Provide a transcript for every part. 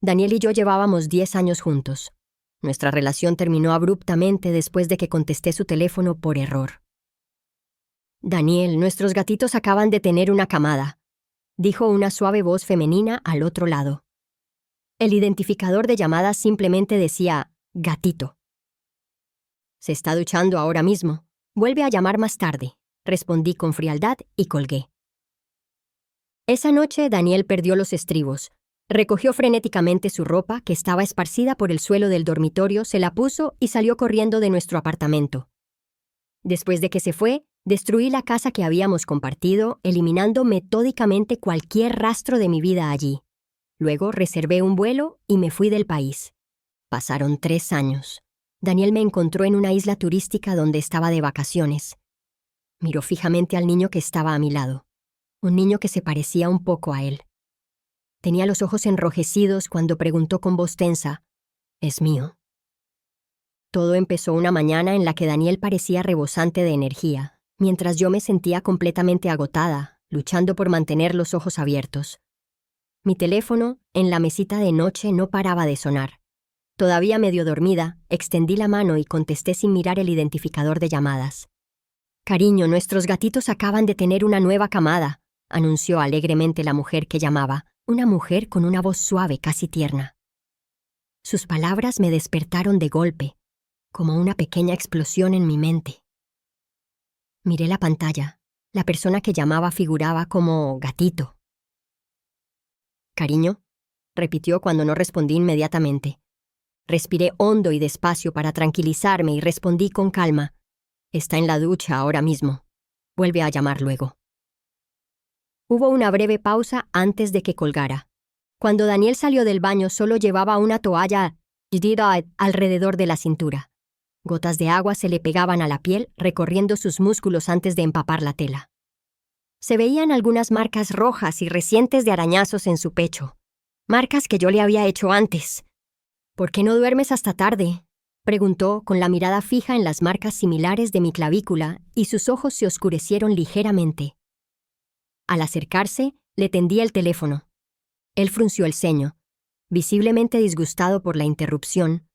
Daniel y yo llevábamos 10 años juntos. Nuestra relación terminó abruptamente después de que contesté su teléfono por error. «Daniel, nuestros gatitos acaban de tener una camada», dijo una suave voz femenina al otro lado. El identificador de llamadas simplemente decía «gatito». «Se está duchando ahora mismo. Vuelve a llamar más tarde», respondí con frialdad y colgué. Esa noche Daniel perdió los estribos. Recogió frenéticamente su ropa, que estaba esparcida por el suelo del dormitorio, se la puso y salió corriendo de nuestro apartamento. Después de que se fue, destruí la casa que habíamos compartido, eliminando metódicamente cualquier rastro de mi vida allí. Luego reservé un vuelo y me fui del país. Pasaron 3 años. Daniel me encontró en una isla turística donde estaba de vacaciones. Miró fijamente al niño que estaba a mi lado. Un niño que se parecía un poco a él. Tenía los ojos enrojecidos cuando preguntó con voz tensa, «¿Es mío?». Todo empezó una mañana en la que Daniel parecía rebosante de energía, mientras yo me sentía completamente agotada, luchando por mantener los ojos abiertos. Mi teléfono, en la mesita de noche, no paraba de sonar. Todavía medio dormida, extendí la mano y contesté sin mirar el identificador de llamadas. «Cariño, nuestros gatitos acaban de tener una nueva camada», anunció alegremente la mujer que llamaba, una mujer con una voz suave, casi tierna. Sus palabras me despertaron de golpe, como una pequeña explosión en mi mente. Miré la pantalla. La persona que llamaba figuraba como gatito. «Cariño», repitió cuando no respondí inmediatamente. Respiré hondo y despacio para tranquilizarme y respondí con calma, «Está en la ducha ahora mismo. Vuelve a llamar luego». Hubo una breve pausa antes de que colgara. Cuando Daniel salió del baño solo llevaba una toalla alrededor de la cintura. Gotas de agua se le pegaban a la piel, recorriendo sus músculos antes de empapar la tela. Se veían algunas marcas rojas y recientes de arañazos en su pecho. Marcas que yo le había hecho antes. «¿Por qué no duermes hasta tarde?», preguntó con la mirada fija en las marcas similares de mi clavícula y sus ojos se oscurecieron ligeramente. Al acercarse, le tendí el teléfono. Él frunció el ceño. Visiblemente disgustado por la interrupción,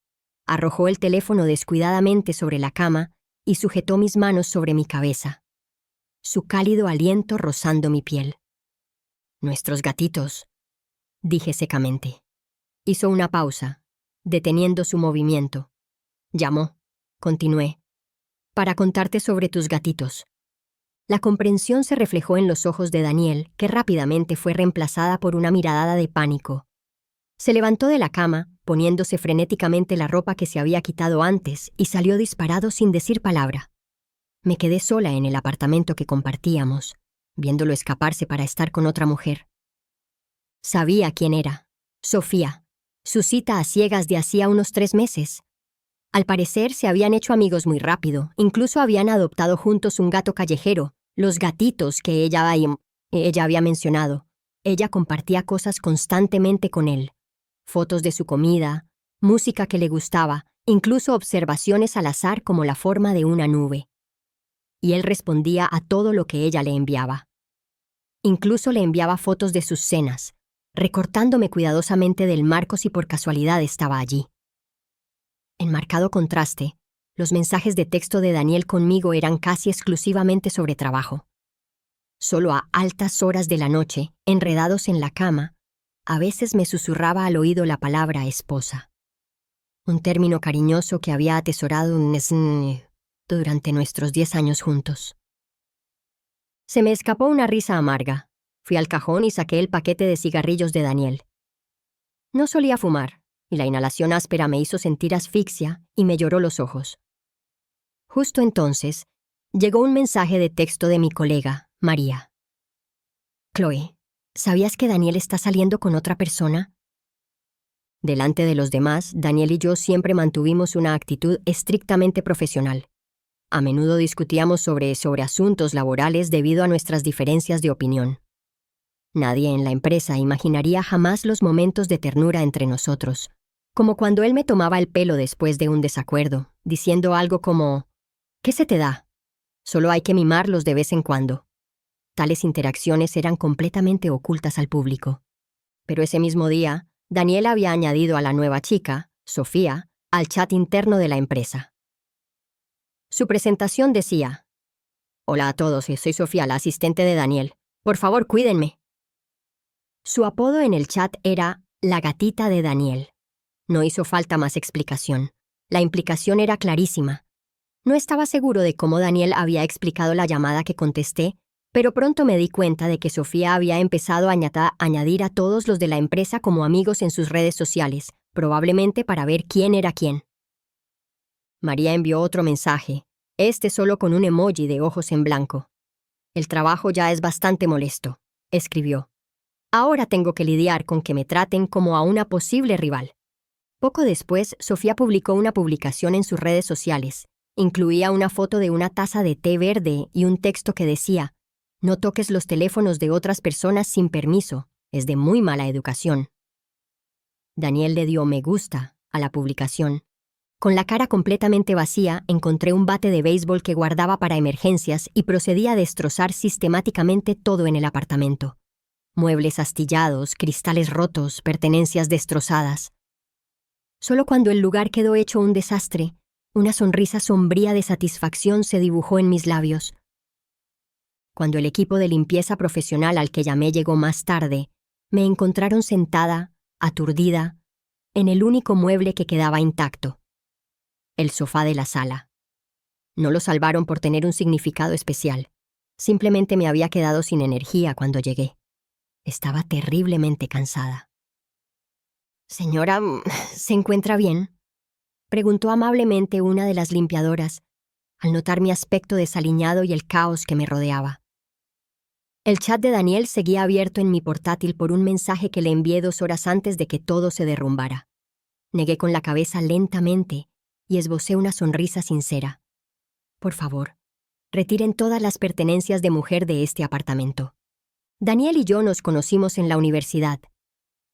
arrojó el teléfono descuidadamente sobre la cama y sujetó mis manos sobre mi cabeza. Su cálido aliento rozando mi piel. «Nuestros gatitos», dije secamente. Hizo una pausa, deteniendo su movimiento. «Llamó», continué, «para contarte sobre tus gatitos». La comprensión se reflejó en los ojos de Daniel, que rápidamente fue reemplazada por una mirada de pánico. Se levantó de la cama, poniéndose frenéticamente la ropa que se había quitado antes, y salió disparado sin decir palabra. Me quedé sola en el apartamento que compartíamos, viéndolo escaparse para estar con otra mujer. Sabía quién era. Sofía. Su cita a ciegas de hacía unos 3 meses. Al parecer se habían hecho amigos muy rápido, incluso habían adoptado juntos un gato callejero, los gatitos que ella había mencionado. Ella compartía cosas constantemente con él. Fotos de su comida, música que le gustaba, incluso observaciones al azar como la forma de una nube. Y él respondía a todo lo que ella le enviaba. Incluso le enviaba fotos de sus cenas, recortándome cuidadosamente del marco si por casualidad estaba allí. En marcado contraste, los mensajes de texto de Daniel conmigo eran casi exclusivamente sobre trabajo. Solo a altas horas de la noche, enredados en la cama, a veces me susurraba al oído la palabra esposa. Un término cariñoso que había atesorado durante nuestros 10 años juntos. Se me escapó una risa amarga. Fui al cajón y saqué el paquete de cigarrillos de Daniel. No solía fumar, y la inhalación áspera me hizo sentir asfixia y me lloró los ojos. Justo entonces, llegó un mensaje de texto de mi colega, María. «Chloe, ¿sabías que Daniel está saliendo con otra persona?». Delante de los demás, Daniel y yo siempre mantuvimos una actitud estrictamente profesional. A menudo discutíamos sobre asuntos laborales debido a nuestras diferencias de opinión. Nadie en la empresa imaginaría jamás los momentos de ternura entre nosotros, como cuando él me tomaba el pelo después de un desacuerdo, diciendo algo como, «¿Qué se te da? Solo hay que mimarlos de vez en cuando». Tales interacciones eran completamente ocultas al público. Pero ese mismo día, Daniel había añadido a la nueva chica, Sofía, al chat interno de la empresa. Su presentación decía: «Hola a todos, soy Sofía, la asistente de Daniel. Por favor, cuídenme». Su apodo en el chat era la gatita de Daniel. No hizo falta más explicación. La implicación era clarísima. No estaba seguro de cómo Daniel había explicado la llamada que contesté, pero pronto me di cuenta de que Sofía había empezado a añadir a todos los de la empresa como amigos en sus redes sociales, probablemente para ver quién era quién. María envió otro mensaje, este solo con un emoji de ojos en blanco. «El trabajo ya es bastante molesto», escribió. «Ahora tengo que lidiar con que me traten como a una posible rival». Poco después, Sofía publicó una publicación en sus redes sociales. Incluía una foto de una taza de té verde y un texto que decía: «No toques los teléfonos de otras personas sin permiso, es de muy mala educación». Daniel le dio me gusta a la publicación. Con la cara completamente vacía, encontré un bate de béisbol que guardaba para emergencias y procedí a destrozar sistemáticamente todo en el apartamento. Muebles astillados, cristales rotos, pertenencias destrozadas. Solo cuando el lugar quedó hecho un desastre, una sonrisa sombría de satisfacción se dibujó en mis labios. Cuando el equipo de limpieza profesional al que llamé llegó más tarde, me encontraron sentada, aturdida, en el único mueble que quedaba intacto: el sofá de la sala. No lo salvaron por tener un significado especial. Simplemente me había quedado sin energía cuando llegué. Estaba terriblemente cansada. «Señora, ¿se encuentra bien?», preguntó amablemente una de las limpiadoras, al notar mi aspecto desaliñado y el caos que me rodeaba. El chat de Daniel seguía abierto en mi portátil por un mensaje que le envié 2 horas antes de que todo se derrumbara. Negué con la cabeza lentamente y esbocé una sonrisa sincera. «Por favor, retiren todas las pertenencias de mujer de este apartamento». Daniel y yo nos conocimos en la universidad.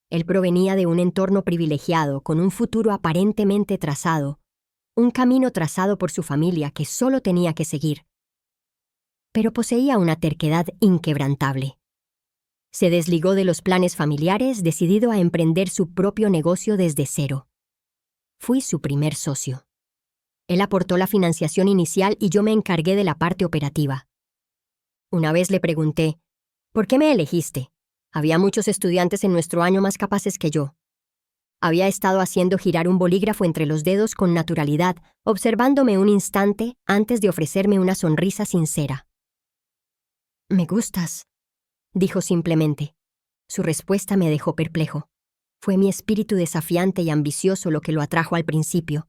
Él provenía de un entorno privilegiado, con un futuro aparentemente trazado, un camino trazado por su familia que solo tenía que seguir. Pero poseía una terquedad inquebrantable. Se desligó de los planes familiares, decidido a emprender su propio negocio desde cero. Fui su primer socio. Él aportó la financiación inicial y yo me encargué de la parte operativa. Una vez le pregunté: «¿Por qué me elegiste? Había muchos estudiantes en nuestro año más capaces que yo». Había estado haciendo girar un bolígrafo entre los dedos con naturalidad, observándome un instante antes de ofrecerme una sonrisa sincera. «Me gustas», dijo simplemente. Su respuesta me dejó perplejo. Fue mi espíritu desafiante y ambicioso lo que lo atrajo al principio.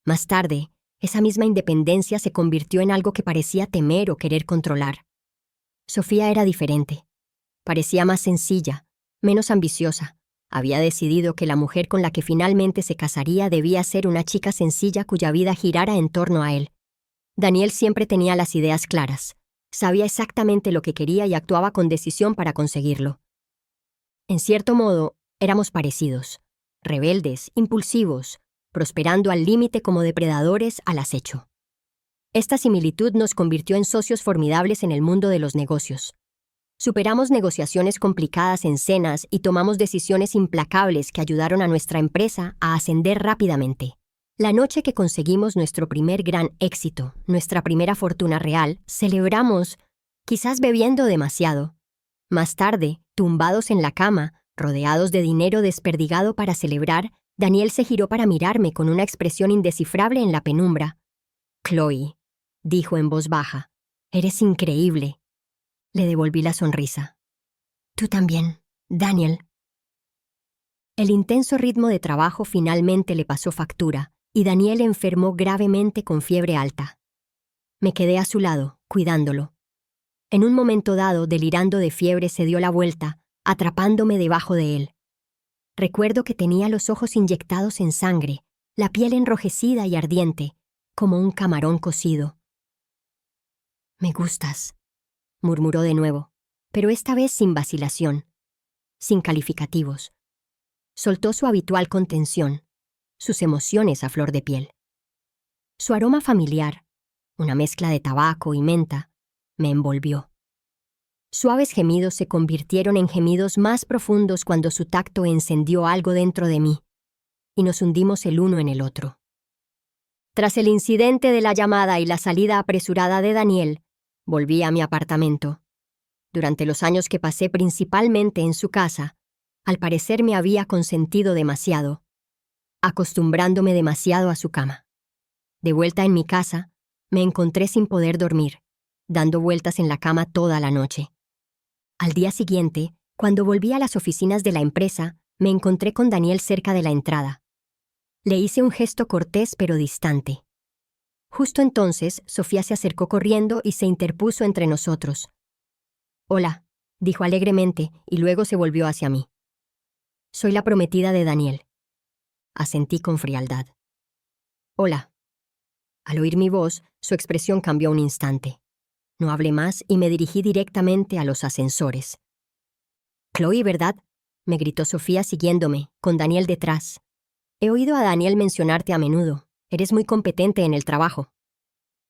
Más tarde, esa misma independencia se convirtió en algo que parecía temer o querer controlar. Sofía era diferente. Parecía más sencilla, menos ambiciosa. Había decidido que la mujer con la que finalmente se casaría debía ser una chica sencilla cuya vida girara en torno a él. Daniel siempre tenía las ideas claras. Sabía exactamente lo que quería y actuaba con decisión para conseguirlo. En cierto modo, éramos parecidos. Rebeldes, impulsivos, prosperando al límite como depredadores al acecho. Esta similitud nos convirtió en socios formidables en el mundo de los negocios. Superamos negociaciones complicadas en cenas y tomamos decisiones implacables que ayudaron a nuestra empresa a ascender rápidamente. La noche que conseguimos nuestro primer gran éxito, nuestra primera fortuna real, celebramos, quizás bebiendo demasiado. Más tarde, tumbados en la cama, rodeados de dinero desperdigado para celebrar, Daniel se giró para mirarme con una expresión indescifrable en la penumbra. «Chloe», dijo en voz baja, «eres increíble». Le devolví la sonrisa. «Tú también, Daniel». El intenso ritmo de trabajo finalmente le pasó factura, y Daniel enfermó gravemente con fiebre alta. Me quedé a su lado, cuidándolo. En un momento dado, delirando de fiebre, se dio la vuelta, atrapándome debajo de él. Recuerdo que tenía los ojos inyectados en sangre, la piel enrojecida y ardiente, como un camarón cocido. «Me gustas», murmuró de nuevo, pero esta vez sin vacilación, sin calificativos. Soltó su habitual contención, sus emociones a flor de piel. Su aroma familiar, una mezcla de tabaco y menta, me envolvió. Suaves gemidos se convirtieron en gemidos más profundos cuando su tacto encendió algo dentro de mí, y nos hundimos el uno en el otro. Tras el incidente de la llamada y la salida apresurada de Daniel, volví a mi apartamento. Durante los años que pasé principalmente en su casa, al parecer me había consentido demasiado, acostumbrándome demasiado a su cama. De vuelta en mi casa, me encontré sin poder dormir, dando vueltas en la cama toda la noche. Al día siguiente, cuando volví a las oficinas de la empresa, me encontré con Daniel cerca de la entrada. Le hice un gesto cortés pero distante. Justo entonces, Sofía se acercó corriendo y se interpuso entre nosotros. «Hola», dijo alegremente, y luego se volvió hacia mí. «Soy la prometida de Daniel». Asentí con frialdad. «Hola». Al oír mi voz, su expresión cambió un instante. No hablé más y me dirigí directamente a los ascensores. «Chloe, ¿verdad?», me gritó Sofía siguiéndome, con Daniel detrás. «He oído a Daniel mencionarte a menudo. Eres muy competente en el trabajo».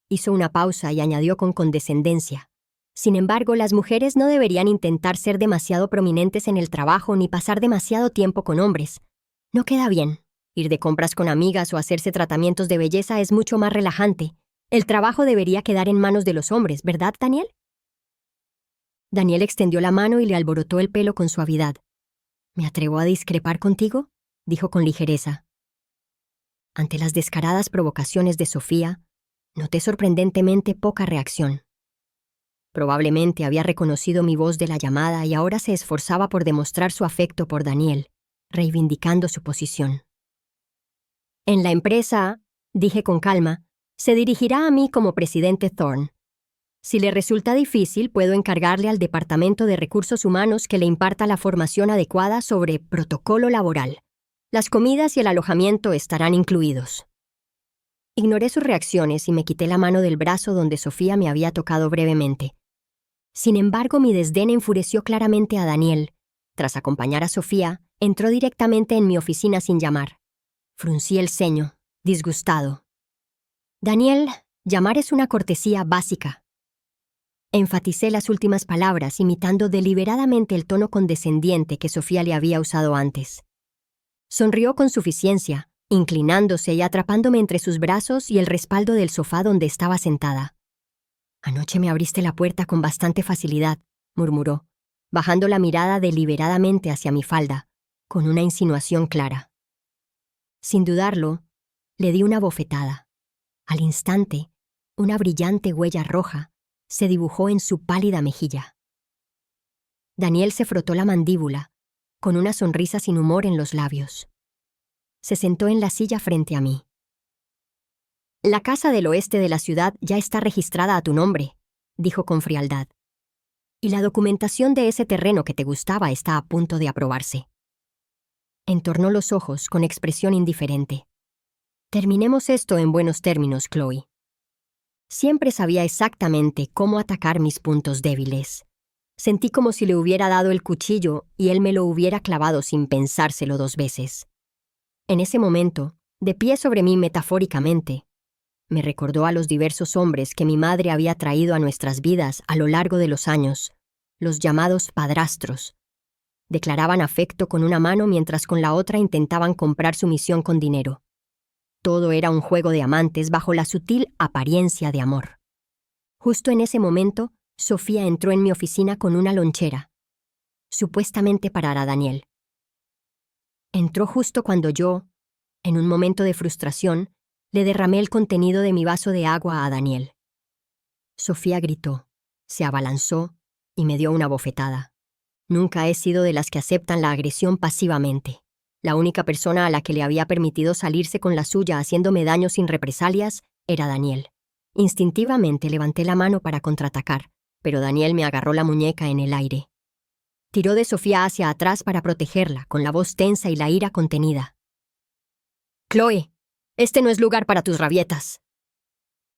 Hizo una pausa y añadió con condescendencia. «Sin embargo, las mujeres no deberían intentar ser demasiado prominentes en el trabajo ni pasar demasiado tiempo con hombres. No queda bien. Ir de compras con amigas o hacerse tratamientos de belleza es mucho más relajante. El trabajo debería quedar en manos de los hombres, ¿verdad, Daniel?». Daniel extendió la mano y le alborotó el pelo con suavidad. «¿Me atrevo a discrepar contigo?», dijo con ligereza. Ante las descaradas provocaciones de Sofía, noté sorprendentemente poca reacción. Probablemente había reconocido mi voz de la llamada y ahora se esforzaba por demostrar su afecto por Daniel, reivindicando su posición. «En la empresa», dije con calma, «se dirigirá a mí como presidente Thorne. Si le resulta difícil, puedo encargarle al Departamento de Recursos Humanos que le imparta la formación adecuada sobre protocolo laboral. Las comidas y el alojamiento estarán incluidos». Ignoré sus reacciones y me quité la mano del brazo donde Sofía me había tocado brevemente. Sin embargo, mi desdén enfureció claramente a Daniel. Tras acompañar a Sofía, entró directamente en mi oficina sin llamar. Fruncí el ceño, disgustado. «Daniel, llamar es una cortesía básica». Enfaticé las últimas palabras, imitando deliberadamente el tono condescendiente que Sofía le había usado antes. Sonrió con suficiencia, inclinándose y atrapándome entre sus brazos y el respaldo del sofá donde estaba sentada. «Anoche me abriste la puerta con bastante facilidad», murmuró, bajando la mirada deliberadamente hacia mi falda, con una insinuación clara. Sin dudarlo, le di una bofetada. Al instante, una brillante huella roja se dibujó en su pálida mejilla. Daniel se frotó la mandíbula, con una sonrisa sin humor en los labios. Se sentó en la silla frente a mí. «La casa del oeste de la ciudad ya está registrada a tu nombre», dijo con frialdad. «Y la documentación de ese terreno que te gustaba está a punto de aprobarse». Entornó los ojos con expresión indiferente. «Terminemos esto en buenos términos, Chloe». Siempre sabía exactamente cómo atacar mis puntos débiles. Sentí como si le hubiera dado el cuchillo y él me lo hubiera clavado sin pensárselo 2 veces. En ese momento, de pie sobre mí metafóricamente, me recordó a los diversos hombres que mi madre había traído a nuestras vidas a lo largo de los años, los llamados padrastros. Declaraban afecto con una mano mientras con la otra intentaban comprar sumisión con dinero. Todo era un juego de amantes bajo la sutil apariencia de amor. Justo en ese momento, Sofía entró en mi oficina con una lonchera, supuestamente para Daniel. Entró justo cuando yo, en un momento de frustración, le derramé el contenido de mi vaso de agua a Daniel. Sofía gritó, se abalanzó y me dio una bofetada. Nunca he sido de las que aceptan la agresión pasivamente. La única persona a la que le había permitido salirse con la suya haciéndome daño sin represalias era Daniel. Instintivamente levanté la mano para contraatacar, pero Daniel me agarró la muñeca en el aire. Tiró de Sofía hacia atrás para protegerla, con la voz tensa y la ira contenida. «Chloe, este no es lugar para tus rabietas».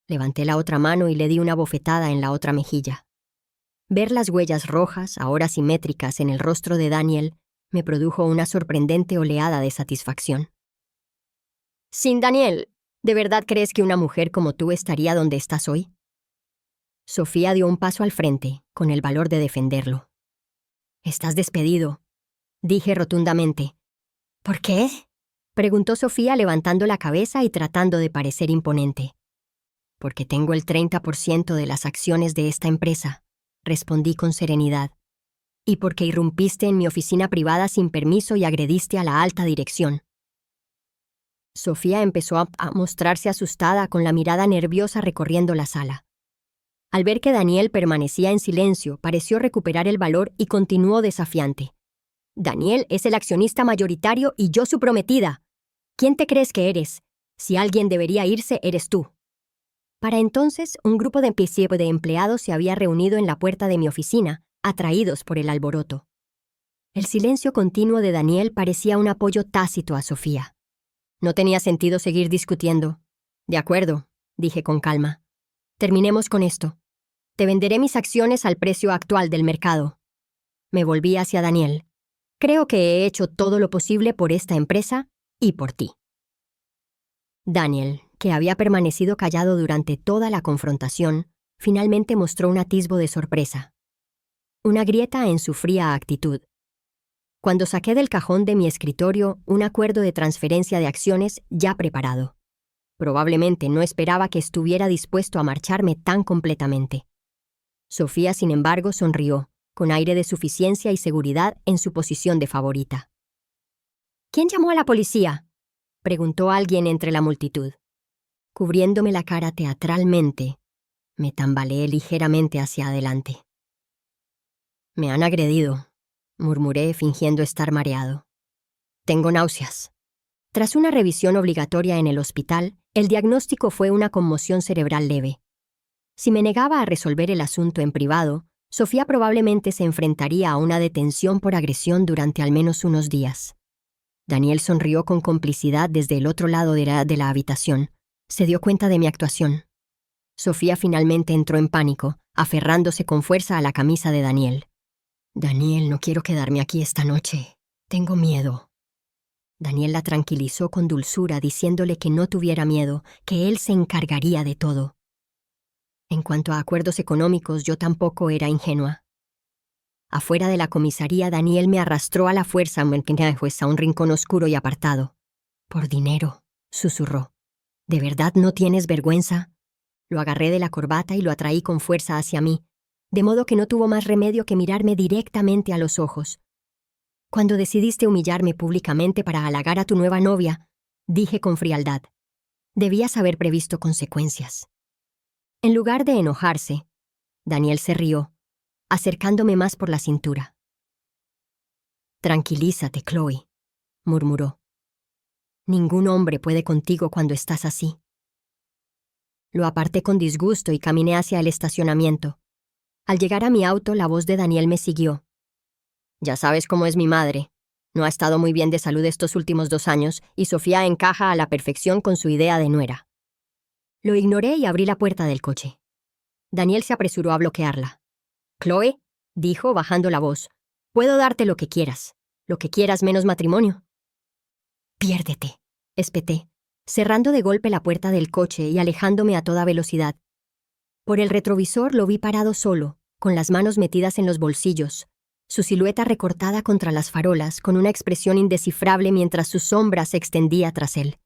Levanté la otra mano y le di una bofetada en la otra mejilla. Ver las huellas rojas, ahora simétricas, en el rostro de Daniel me produjo una sorprendente oleada de satisfacción. «Sin Daniel, ¿de verdad crees que una mujer como tú estaría donde estás hoy?». Sofía dio un paso al frente, con el valor de defenderlo. «Estás despedido», dije rotundamente. «¿Por qué?», preguntó Sofía levantando la cabeza y tratando de parecer imponente. «Porque tengo el 30% de las acciones de esta empresa», respondí con serenidad. «Y porque irrumpiste en mi oficina privada sin permiso y agrediste a la alta dirección». Sofía empezó a mostrarse asustada, con la mirada nerviosa recorriendo la sala. Al ver que Daniel permanecía en silencio, pareció recuperar el valor y continuó desafiante. «Daniel es el accionista mayoritario y yo su prometida. ¿Quién te crees que eres? Si alguien debería irse, eres tú». Para entonces, un grupo de empleados se había reunido en la puerta de mi oficina, atraídos por el alboroto. El silencio continuo de Daniel parecía un apoyo tácito a Sofía. No tenía sentido seguir discutiendo. «De acuerdo», dije con calma. «Terminemos con esto. Te venderé mis acciones al precio actual del mercado». Me volví hacia Daniel. «Creo que he hecho todo lo posible por esta empresa y por ti». Daniel, que había permanecido callado durante toda la confrontación, finalmente mostró un atisbo de sorpresa. Una grieta en su fría actitud. Cuando saqué del cajón de mi escritorio un acuerdo de transferencia de acciones ya preparado. Probablemente no esperaba que estuviera dispuesto a marcharme tan completamente. Sofía, sin embargo, sonrió, con aire de suficiencia y seguridad en su posición de favorita. «¿Quién llamó a la policía?», preguntó alguien entre la multitud. Cubriéndome la cara teatralmente, me tambaleé ligeramente hacia adelante. «Me han agredido», murmuré fingiendo estar mareado. «Tengo náuseas». Tras una revisión obligatoria en el hospital, el diagnóstico fue una conmoción cerebral leve. Si me negaba a resolver el asunto en privado, Sofía probablemente se enfrentaría a una detención por agresión durante al menos unos días. Daniel sonrió con complicidad desde el otro lado de la habitación. Se dio cuenta de mi actuación. Sofía finalmente entró en pánico, aferrándose con fuerza a la camisa de Daniel. «Daniel, no quiero quedarme aquí esta noche. Tengo miedo». Daniel la tranquilizó con dulzura, diciéndole que no tuviera miedo, que él se encargaría de todo. En cuanto a acuerdos económicos, yo tampoco era ingenua. Afuera de la comisaría, Daniel me arrastró a la fuerza a un rincón oscuro y apartado. «Por dinero», susurró. «¿De verdad no tienes vergüenza?». Lo agarré de la corbata y lo atraí con fuerza hacia mí, de modo que no tuvo más remedio que mirarme directamente a los ojos. «Cuando decidiste humillarme públicamente para halagar a tu nueva novia», dije con frialdad, «debías haber previsto consecuencias». En lugar de enojarse, Daniel se rió, acercándome más por la cintura. «Tranquilízate, Chloe», murmuró. «Ningún hombre puede contigo cuando estás así». Lo aparté con disgusto y caminé hacia el estacionamiento. Al llegar a mi auto, la voz de Daniel me siguió. «Ya sabes cómo es mi madre. No ha estado muy bien de salud estos últimos 2 años y Sofía encaja a la perfección con su idea de nuera». Lo ignoré y abrí la puerta del coche. Daniel se apresuró a bloquearla. «Chloe», dijo, bajando la voz, «puedo darte lo que quieras menos matrimonio». «Piérdete», espeté, cerrando de golpe la puerta del coche y alejándome a toda velocidad. Por el retrovisor lo vi parado solo, con las manos metidas en los bolsillos, su silueta recortada contra las farolas, con una expresión indescifrable mientras su sombra se extendía tras él.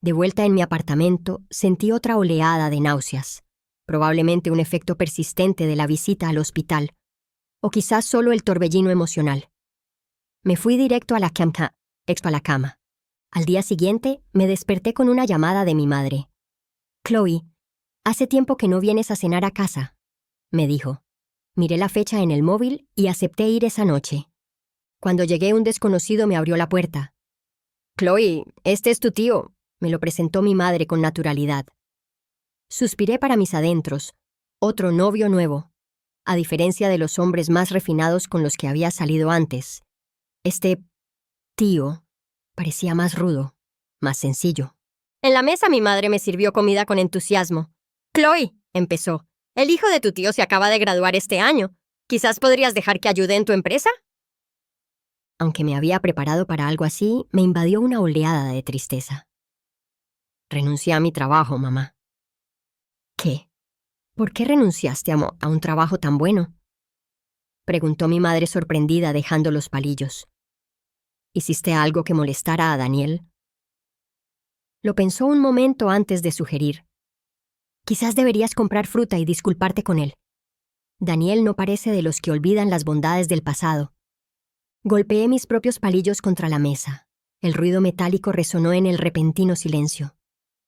De vuelta en mi apartamento, sentí otra oleada de náuseas, probablemente un efecto persistente de la visita al hospital, o quizás solo el torbellino emocional. Me fui directo a la cama. Al día siguiente, me desperté con una llamada de mi madre. «Chloe, hace tiempo que no vienes a cenar a casa», me dijo. Miré la fecha en el móvil y acepté ir esa noche. Cuando llegué, un desconocido me abrió la puerta. «Chloe, este es tu tío», me lo presentó mi madre con naturalidad. Suspiré para mis adentros. Otro novio nuevo. A diferencia de los hombres más refinados con los que había salido antes, este tío parecía más rudo, más sencillo. En la mesa mi madre me sirvió comida con entusiasmo. «Chloe», empezó, «el hijo de tu tío se acaba de graduar este año. ¿Quizás podrías dejar que ayude en tu empresa?». Aunque me había preparado para algo así, me invadió una oleada de tristeza. «Renuncié a mi trabajo, mamá». «¿Qué? ¿Por qué renunciaste a un trabajo tan bueno?, preguntó mi madre sorprendida dejando los palillos. ¿Hiciste algo que molestara a Daniel? Lo pensó un momento antes de sugerir. Quizás deberías comprar fruta y disculparte con él. Daniel no parece de los que olvidan las bondades del pasado. Golpeé mis propios palillos contra la mesa. El ruido metálico resonó en el repentino silencio.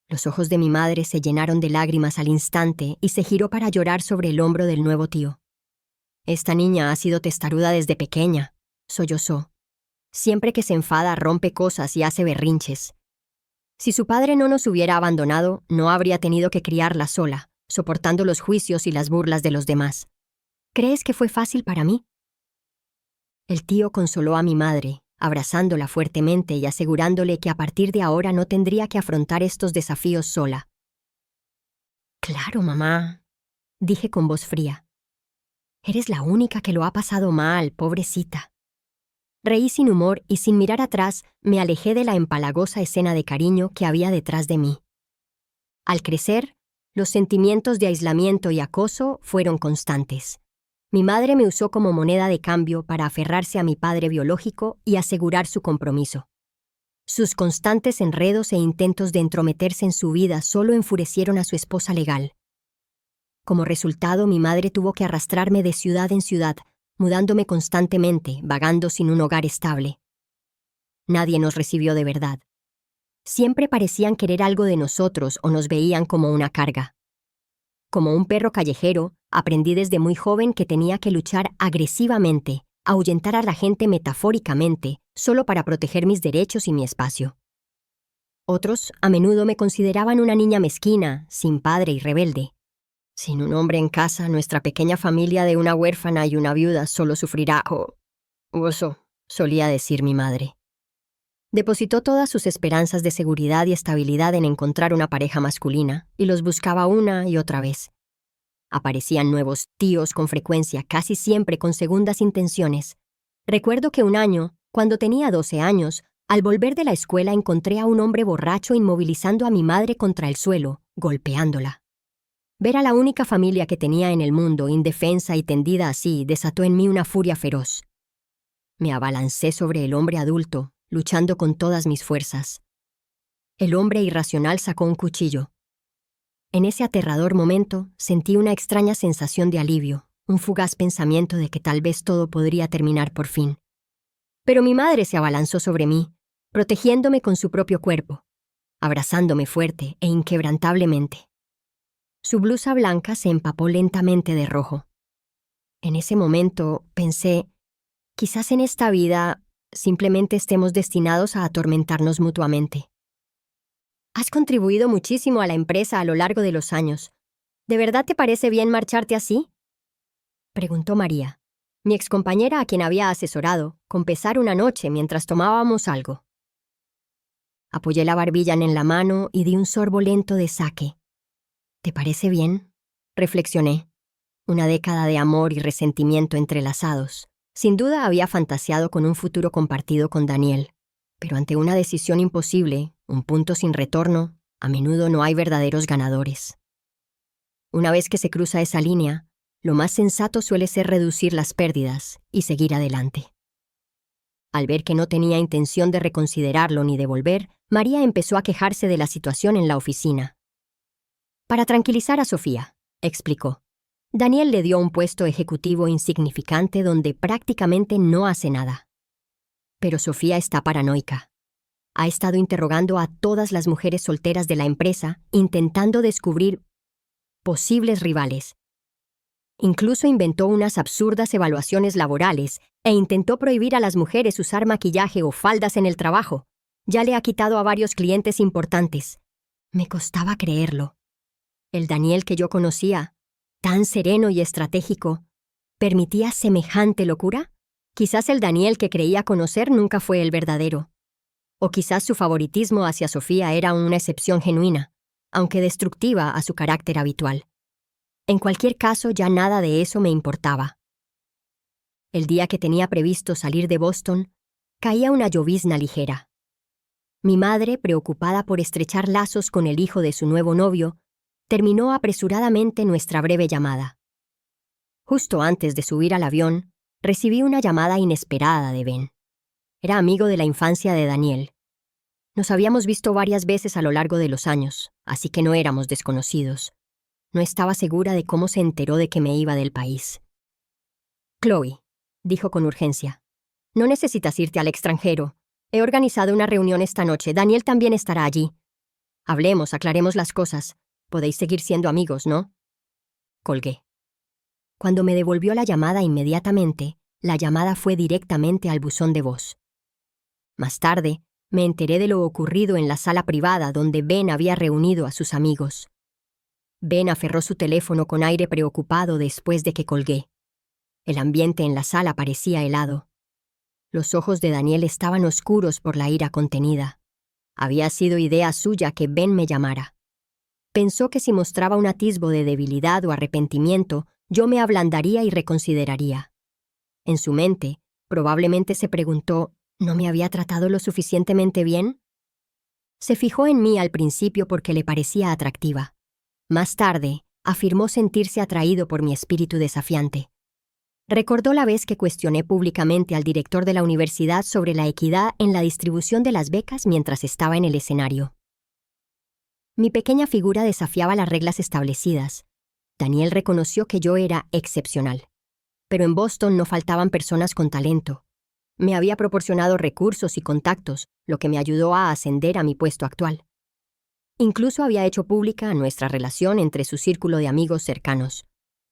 Los ojos de mi madre se llenaron de lágrimas al instante y se giró para llorar sobre el hombro del nuevo tío. Esta niña ha sido testaruda desde pequeña, sollozó. Siempre que se enfada rompe cosas y hace berrinches. Si su padre no nos hubiera abandonado, no habría tenido que criarla sola, soportando los juicios y las burlas de los demás. ¿Crees que fue fácil para mí? El tío consoló a mi madre, abrazándola fuertemente y asegurándole que a partir de ahora no tendría que afrontar estos desafíos sola. Claro, mamá, dije con voz fría. Eres la única que lo ha pasado mal, pobrecita. Reí sin humor y sin mirar atrás me alejé de la empalagosa escena de cariño que había detrás de mí. Al crecer, los sentimientos de aislamiento y acoso fueron constantes. Mi madre me usó como moneda de cambio para aferrarse a mi padre biológico y asegurar su compromiso. Sus constantes enredos e intentos de entrometerse en su vida solo enfurecieron a su esposa legal. Como resultado, mi madre tuvo que arrastrarme de ciudad en ciudad, mudándome constantemente, vagando sin un hogar estable. Nadie nos recibió de verdad. Siempre parecían querer algo de nosotros o nos veían como una carga. Como un perro callejero, aprendí desde muy joven que tenía que luchar agresivamente, ahuyentar a la gente metafóricamente, solo para proteger mis derechos y mi espacio. Otros, a menudo me consideraban una niña mezquina, sin padre y rebelde. Sin un hombre en casa, nuestra pequeña familia de una huérfana y una viuda solo sufrirá oso, solía decir mi madre. Depositó todas sus esperanzas de seguridad y estabilidad en encontrar una pareja masculina, y los buscaba una y otra vez. Aparecían nuevos tíos con frecuencia, casi siempre con segundas intenciones. Recuerdo que un año, cuando tenía 12 años, al volver de la escuela encontré a un hombre borracho inmovilizando a mi madre contra el suelo, golpeándola. Ver a la única familia que tenía en el mundo indefensa y tendida así desató en mí una furia feroz. Me abalancé sobre el hombre adulto, luchando con todas mis fuerzas. El hombre irracional sacó un cuchillo. En ese aterrador momento sentí una extraña sensación de alivio, un fugaz pensamiento de que tal vez todo podría terminar por fin. Pero mi madre se abalanzó sobre mí, protegiéndome con su propio cuerpo, abrazándome fuerte e inquebrantablemente. Su blusa blanca se empapó lentamente de rojo. En ese momento pensé, quizás en esta vida simplemente estemos destinados a atormentarnos mutuamente. Has contribuido muchísimo a la empresa a lo largo de los años. ¿De verdad te parece bien marcharte así?, preguntó María, mi excompañera a quien había asesorado, con pesar una noche mientras tomábamos algo. Apoyé la barbilla en la mano y di un sorbo lento de sake. ¿Te parece bien?, reflexioné. Una década de amor y resentimiento entrelazados. Sin duda había fantaseado con un futuro compartido con Daniel. Pero ante una decisión imposible, un punto sin retorno, a menudo no hay verdaderos ganadores. Una vez que se cruza esa línea, lo más sensato suele ser reducir las pérdidas y seguir adelante. Al ver que no tenía intención de reconsiderarlo ni de volver, María empezó a quejarse de la situación en la oficina. Para tranquilizar a Sofía, explicó. Daniel le dio un puesto ejecutivo insignificante donde prácticamente no hace nada. Pero Sofía está paranoica. Ha estado interrogando a todas las mujeres solteras de la empresa, intentando descubrir posibles rivales. Incluso inventó unas absurdas evaluaciones laborales e intentó prohibir a las mujeres usar maquillaje o faldas en el trabajo. Ya le ha quitado a varios clientes importantes. Me costaba creerlo. El Daniel que yo conocía, tan sereno y estratégico, ¿permitía semejante locura? Quizás el Daniel que creía conocer nunca fue el verdadero. O quizás su favoritismo hacia Sofía era una excepción genuina, aunque destructiva a su carácter habitual. En cualquier caso, ya nada de eso me importaba. El día que tenía previsto salir de Boston, caía una llovizna ligera. Mi madre, preocupada por estrechar lazos con el hijo de su nuevo novio, terminó apresuradamente nuestra breve llamada. Justo antes de subir al avión, recibí una llamada inesperada de Ben. Era amigo de la infancia de Daniel. Nos habíamos visto varias veces a lo largo de los años, así que no éramos desconocidos. No estaba segura de cómo se enteró de que me iba del país. «Chloe», dijo con urgencia, «no necesitas irte al extranjero. He organizado una reunión esta noche. Daniel también estará allí. Hablemos, aclaremos las cosas. Podéis seguir siendo amigos, ¿no?» Colgué. Cuando me devolvió la llamada inmediatamente, la llamada fue directamente al buzón de voz. Más tarde, me enteré de lo ocurrido en la sala privada donde Ben había reunido a sus amigos. Ben aferró su teléfono con aire preocupado después de que colgué. El ambiente en la sala parecía helado. Los ojos de Daniel estaban oscuros por la ira contenida. Había sido idea suya que Ben me llamara. Pensó que si mostraba un atisbo de debilidad o arrepentimiento, yo me ablandaría y reconsideraría. En su mente, probablemente se preguntó, ¿no me había tratado lo suficientemente bien? Se fijó en mí al principio porque le parecía atractiva. Más tarde, afirmó sentirse atraído por mi espíritu desafiante. Recordó la vez que cuestioné públicamente al director de la universidad sobre la equidad en la distribución de las becas mientras estaba en el escenario. Mi pequeña figura desafiaba las reglas establecidas. Daniel reconoció que yo era excepcional. Pero en Boston no faltaban personas con talento. Me había proporcionado recursos y contactos, lo que me ayudó a ascender a mi puesto actual. Incluso había hecho pública nuestra relación entre su círculo de amigos cercanos.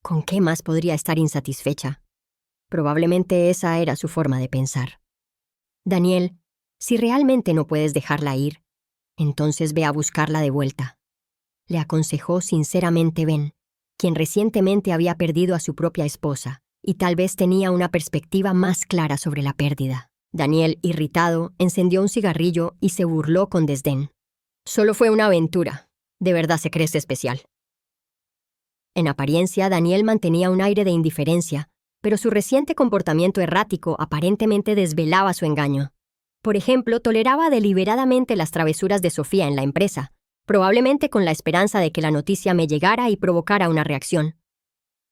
¿Con qué más podría estar insatisfecha? Probablemente esa era su forma de pensar. Daniel, si realmente no puedes dejarla ir, entonces ve a buscarla de vuelta. Le aconsejó sinceramente Ben, quien recientemente había perdido a su propia esposa y tal vez tenía una perspectiva más clara sobre la pérdida. Daniel, irritado, encendió un cigarrillo y se burló con desdén. «Solo fue una aventura. De verdad se cree especial». En apariencia, Daniel mantenía un aire de indiferencia, pero su reciente comportamiento errático aparentemente desvelaba su engaño. Por ejemplo, toleraba deliberadamente las travesuras de Sofía en la empresa, probablemente con la esperanza de que la noticia me llegara y provocara una reacción.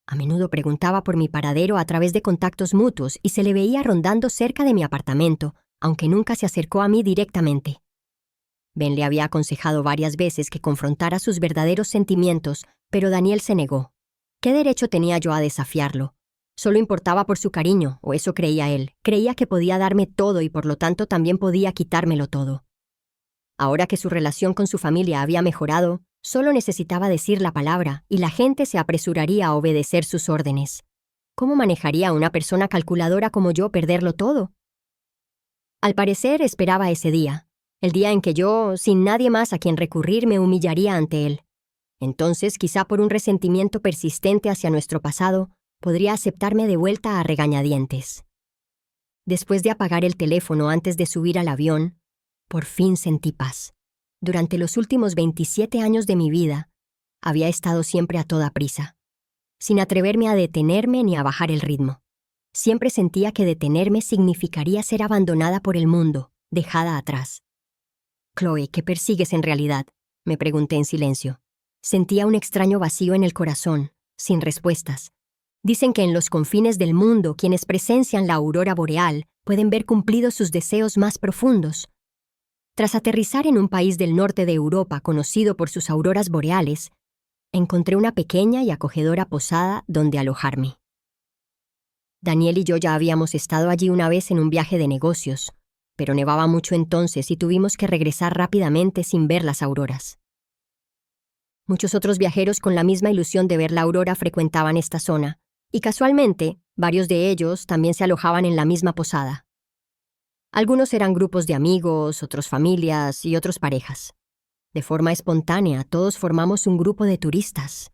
A menudo preguntaba por mi paradero a través de contactos mutuos y se le veía rondando cerca de mi apartamento, aunque nunca se acercó a mí directamente. Ben le había aconsejado varias veces que confrontara sus verdaderos sentimientos, pero Daniel se negó. ¿Qué derecho tenía yo a desafiarlo? Solo importaba por su cariño, o eso creía él. Creía que podía darme todo y por lo tanto también podía quitármelo todo. Ahora que su relación con su familia había mejorado, solo necesitaba decir la palabra y la gente se apresuraría a obedecer sus órdenes. ¿Cómo manejaría una persona calculadora como yo perderlo todo? Al parecer esperaba ese día, el día en que yo, sin nadie más a quien recurrir, me humillaría ante él. Entonces, quizá por un resentimiento persistente hacia nuestro pasado, podría aceptarme de vuelta a regañadientes. Después de apagar el teléfono antes de subir al avión, por fin sentí paz. Durante los últimos 27 años de mi vida, había estado siempre a toda prisa, sin atreverme a detenerme ni a bajar el ritmo. Siempre sentía que detenerme significaría ser abandonada por el mundo, dejada atrás. «Chloe, ¿qué persigues en realidad?», me pregunté en silencio. Sentía un extraño vacío en el corazón, sin respuestas. Dicen que en los confines del mundo quienes presencian la aurora boreal pueden ver cumplidos sus deseos más profundos. Tras aterrizar en un país del norte de Europa conocido por sus auroras boreales, encontré una pequeña y acogedora posada donde alojarme. Daniel y yo ya habíamos estado allí una vez en un viaje de negocios, pero nevaba mucho entonces y tuvimos que regresar rápidamente sin ver las auroras. Muchos otros viajeros con la misma ilusión de ver la aurora frecuentaban esta zona, y casualmente, varios de ellos también se alojaban en la misma posada. Algunos eran grupos de amigos, otros familias y otros parejas. De forma espontánea, todos formamos un grupo de turistas.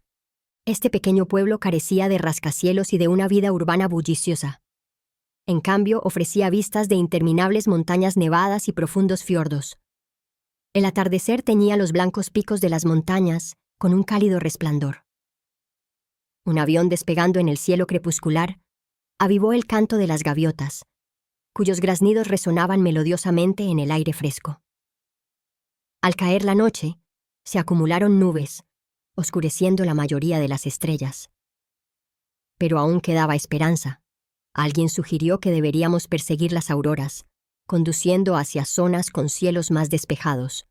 Este pequeño pueblo carecía de rascacielos y de una vida urbana bulliciosa. En cambio, ofrecía vistas de interminables montañas nevadas y profundos fiordos. El atardecer teñía los blancos picos de las montañas con un cálido resplandor. Un avión despegando en el cielo crepuscular avivó el canto de las gaviotas, cuyos graznidos resonaban melodiosamente en el aire fresco. Al caer la noche, se acumularon nubes, oscureciendo la mayoría de las estrellas. Pero aún quedaba esperanza. Alguien sugirió que deberíamos perseguir las auroras, conduciendo hacia zonas con cielos más despejados.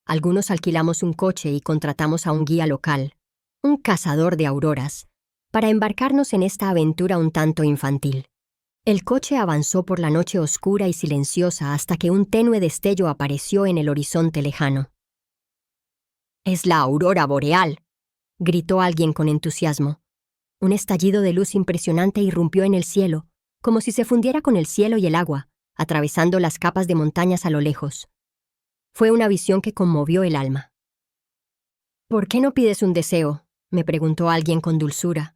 Algunos alquilamos un coche y contratamos a un guía local, un cazador de auroras, para embarcarnos en esta aventura un tanto infantil. El coche avanzó por la noche oscura y silenciosa hasta que un tenue destello apareció en el horizonte lejano. «¡Es la aurora boreal!», gritó alguien con entusiasmo. Un estallido de luz impresionante irrumpió en el cielo, como si se fundiera con el cielo y el agua, atravesando las capas de montañas a lo lejos. Fue una visión que conmovió el alma. «¿Por qué no pides un deseo?», me preguntó alguien con dulzura.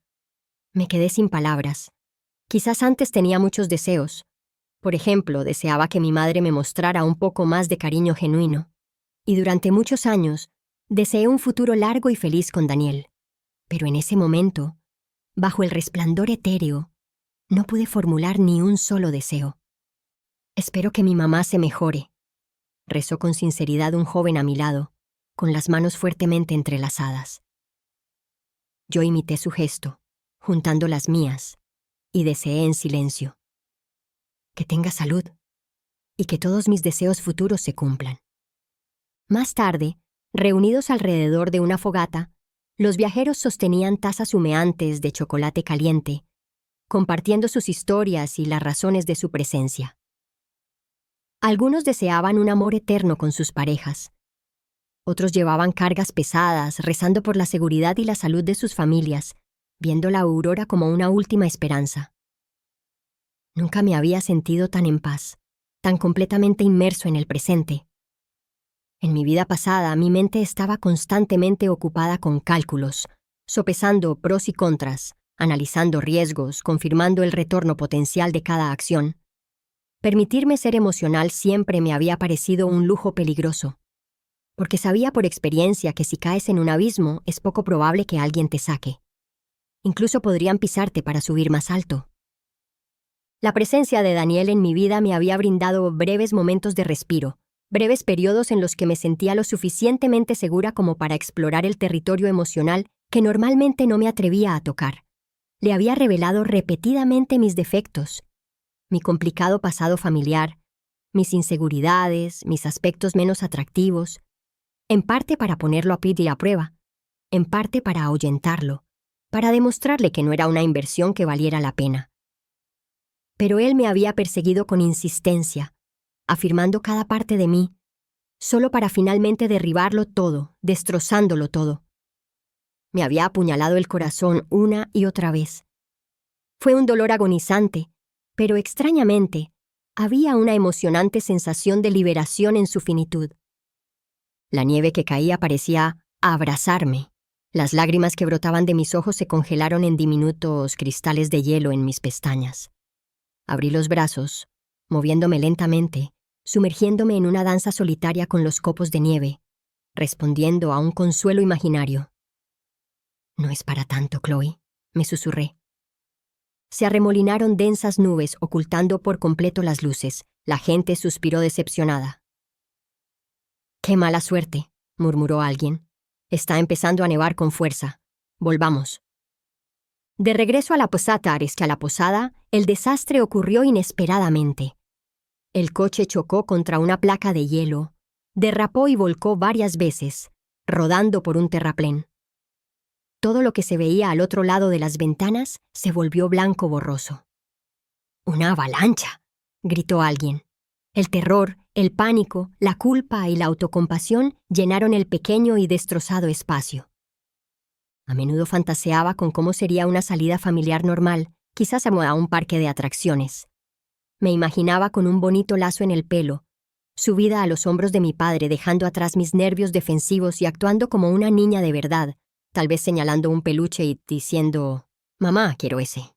Me quedé sin palabras. Quizás antes tenía muchos deseos. Por ejemplo, deseaba que mi madre me mostrara un poco más de cariño genuino. Y durante muchos años, deseé un futuro largo y feliz con Daniel. Pero en ese momento, bajo el resplandor etéreo, no pude formular ni un solo deseo. «Espero que mi mamá se mejore», rezó con sinceridad un joven a mi lado, con las manos fuertemente entrelazadas. Yo imité su gesto, juntando las mías, y deseé en silencio. «Que tenga salud, y que todos mis deseos futuros se cumplan». Más tarde, reunidos alrededor de una fogata, los viajeros sostenían tazas humeantes de chocolate caliente, compartiendo sus historias y las razones de su presencia. Algunos deseaban un amor eterno con sus parejas. Otros llevaban cargas pesadas, rezando por la seguridad y la salud de sus familias, viendo la aurora como una última esperanza. Nunca me había sentido tan en paz, tan completamente inmerso en el presente. En mi vida pasada, mi mente estaba constantemente ocupada con cálculos, sopesando pros y contras, analizando riesgos, confirmando el retorno potencial de cada acción. Permitirme ser emocional siempre me había parecido un lujo peligroso, porque sabía por experiencia que si caes en un abismo es poco probable que alguien te saque. Incluso podrían pisarte para subir más alto. La presencia de Daniel en mi vida me había brindado breves momentos de respiro, breves periodos en los que me sentía lo suficientemente segura como para explorar el territorio emocional que normalmente no me atrevía a tocar. Le había revelado repetidamente mis defectos, mi complicado pasado familiar, mis inseguridades, mis aspectos menos atractivos, en parte para ponerlo a prueba, en parte para ahuyentarlo, para demostrarle que no era una inversión que valiera la pena. Pero él me había perseguido con insistencia, afirmando cada parte de mí, solo para finalmente derribarlo todo, destrozándolo todo. Me había apuñalado el corazón una y otra vez. Fue un dolor agonizante, pero extrañamente, había una emocionante sensación de liberación en su finitud. La nieve que caía parecía abrazarme. Las lágrimas que brotaban de mis ojos se congelaron en diminutos cristales de hielo en mis pestañas. Abrí los brazos, moviéndome lentamente, sumergiéndome en una danza solitaria con los copos de nieve, respondiendo a un consuelo imaginario. «No es para tanto, Chloe», me susurré. Se arremolinaron densas nubes ocultando por completo las luces. La gente suspiró decepcionada. «¡Qué mala suerte!», murmuró alguien. «Está empezando a nevar con fuerza. Volvamos». De regreso a la posada, el desastre ocurrió inesperadamente. El coche chocó contra una placa de hielo, derrapó y volcó varias veces, rodando por un terraplén. Todo lo que se veía al otro lado de las ventanas se volvió blanco borroso. «¡Una avalancha!», gritó alguien. El terror, el pánico, la culpa y la autocompasión llenaron el pequeño y destrozado espacio. A menudo fantaseaba con cómo sería una salida familiar normal, quizás a un parque de atracciones. Me imaginaba con un bonito lazo en el pelo, subida a los hombros de mi padre dejando atrás mis nervios defensivos y actuando como una niña de verdad, tal vez señalando un peluche y diciendo, «Mamá, quiero ese».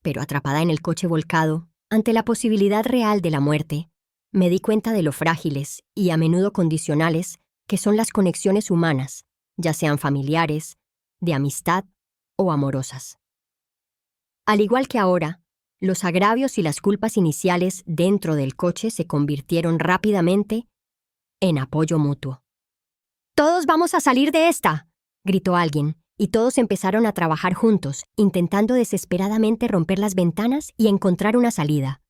Pero atrapada en el coche volcado, ante la posibilidad real de la muerte, me di cuenta de lo frágiles y a menudo condicionales que son las conexiones humanas, ya sean familiares, de amistad o amorosas. Al igual que ahora, los agravios y las culpas iniciales dentro del coche se convirtieron rápidamente en apoyo mutuo. «¡Todos vamos a salir de esta!», gritó alguien, y todos empezaron a trabajar juntos, intentando desesperadamente romper las ventanas y encontrar una salida.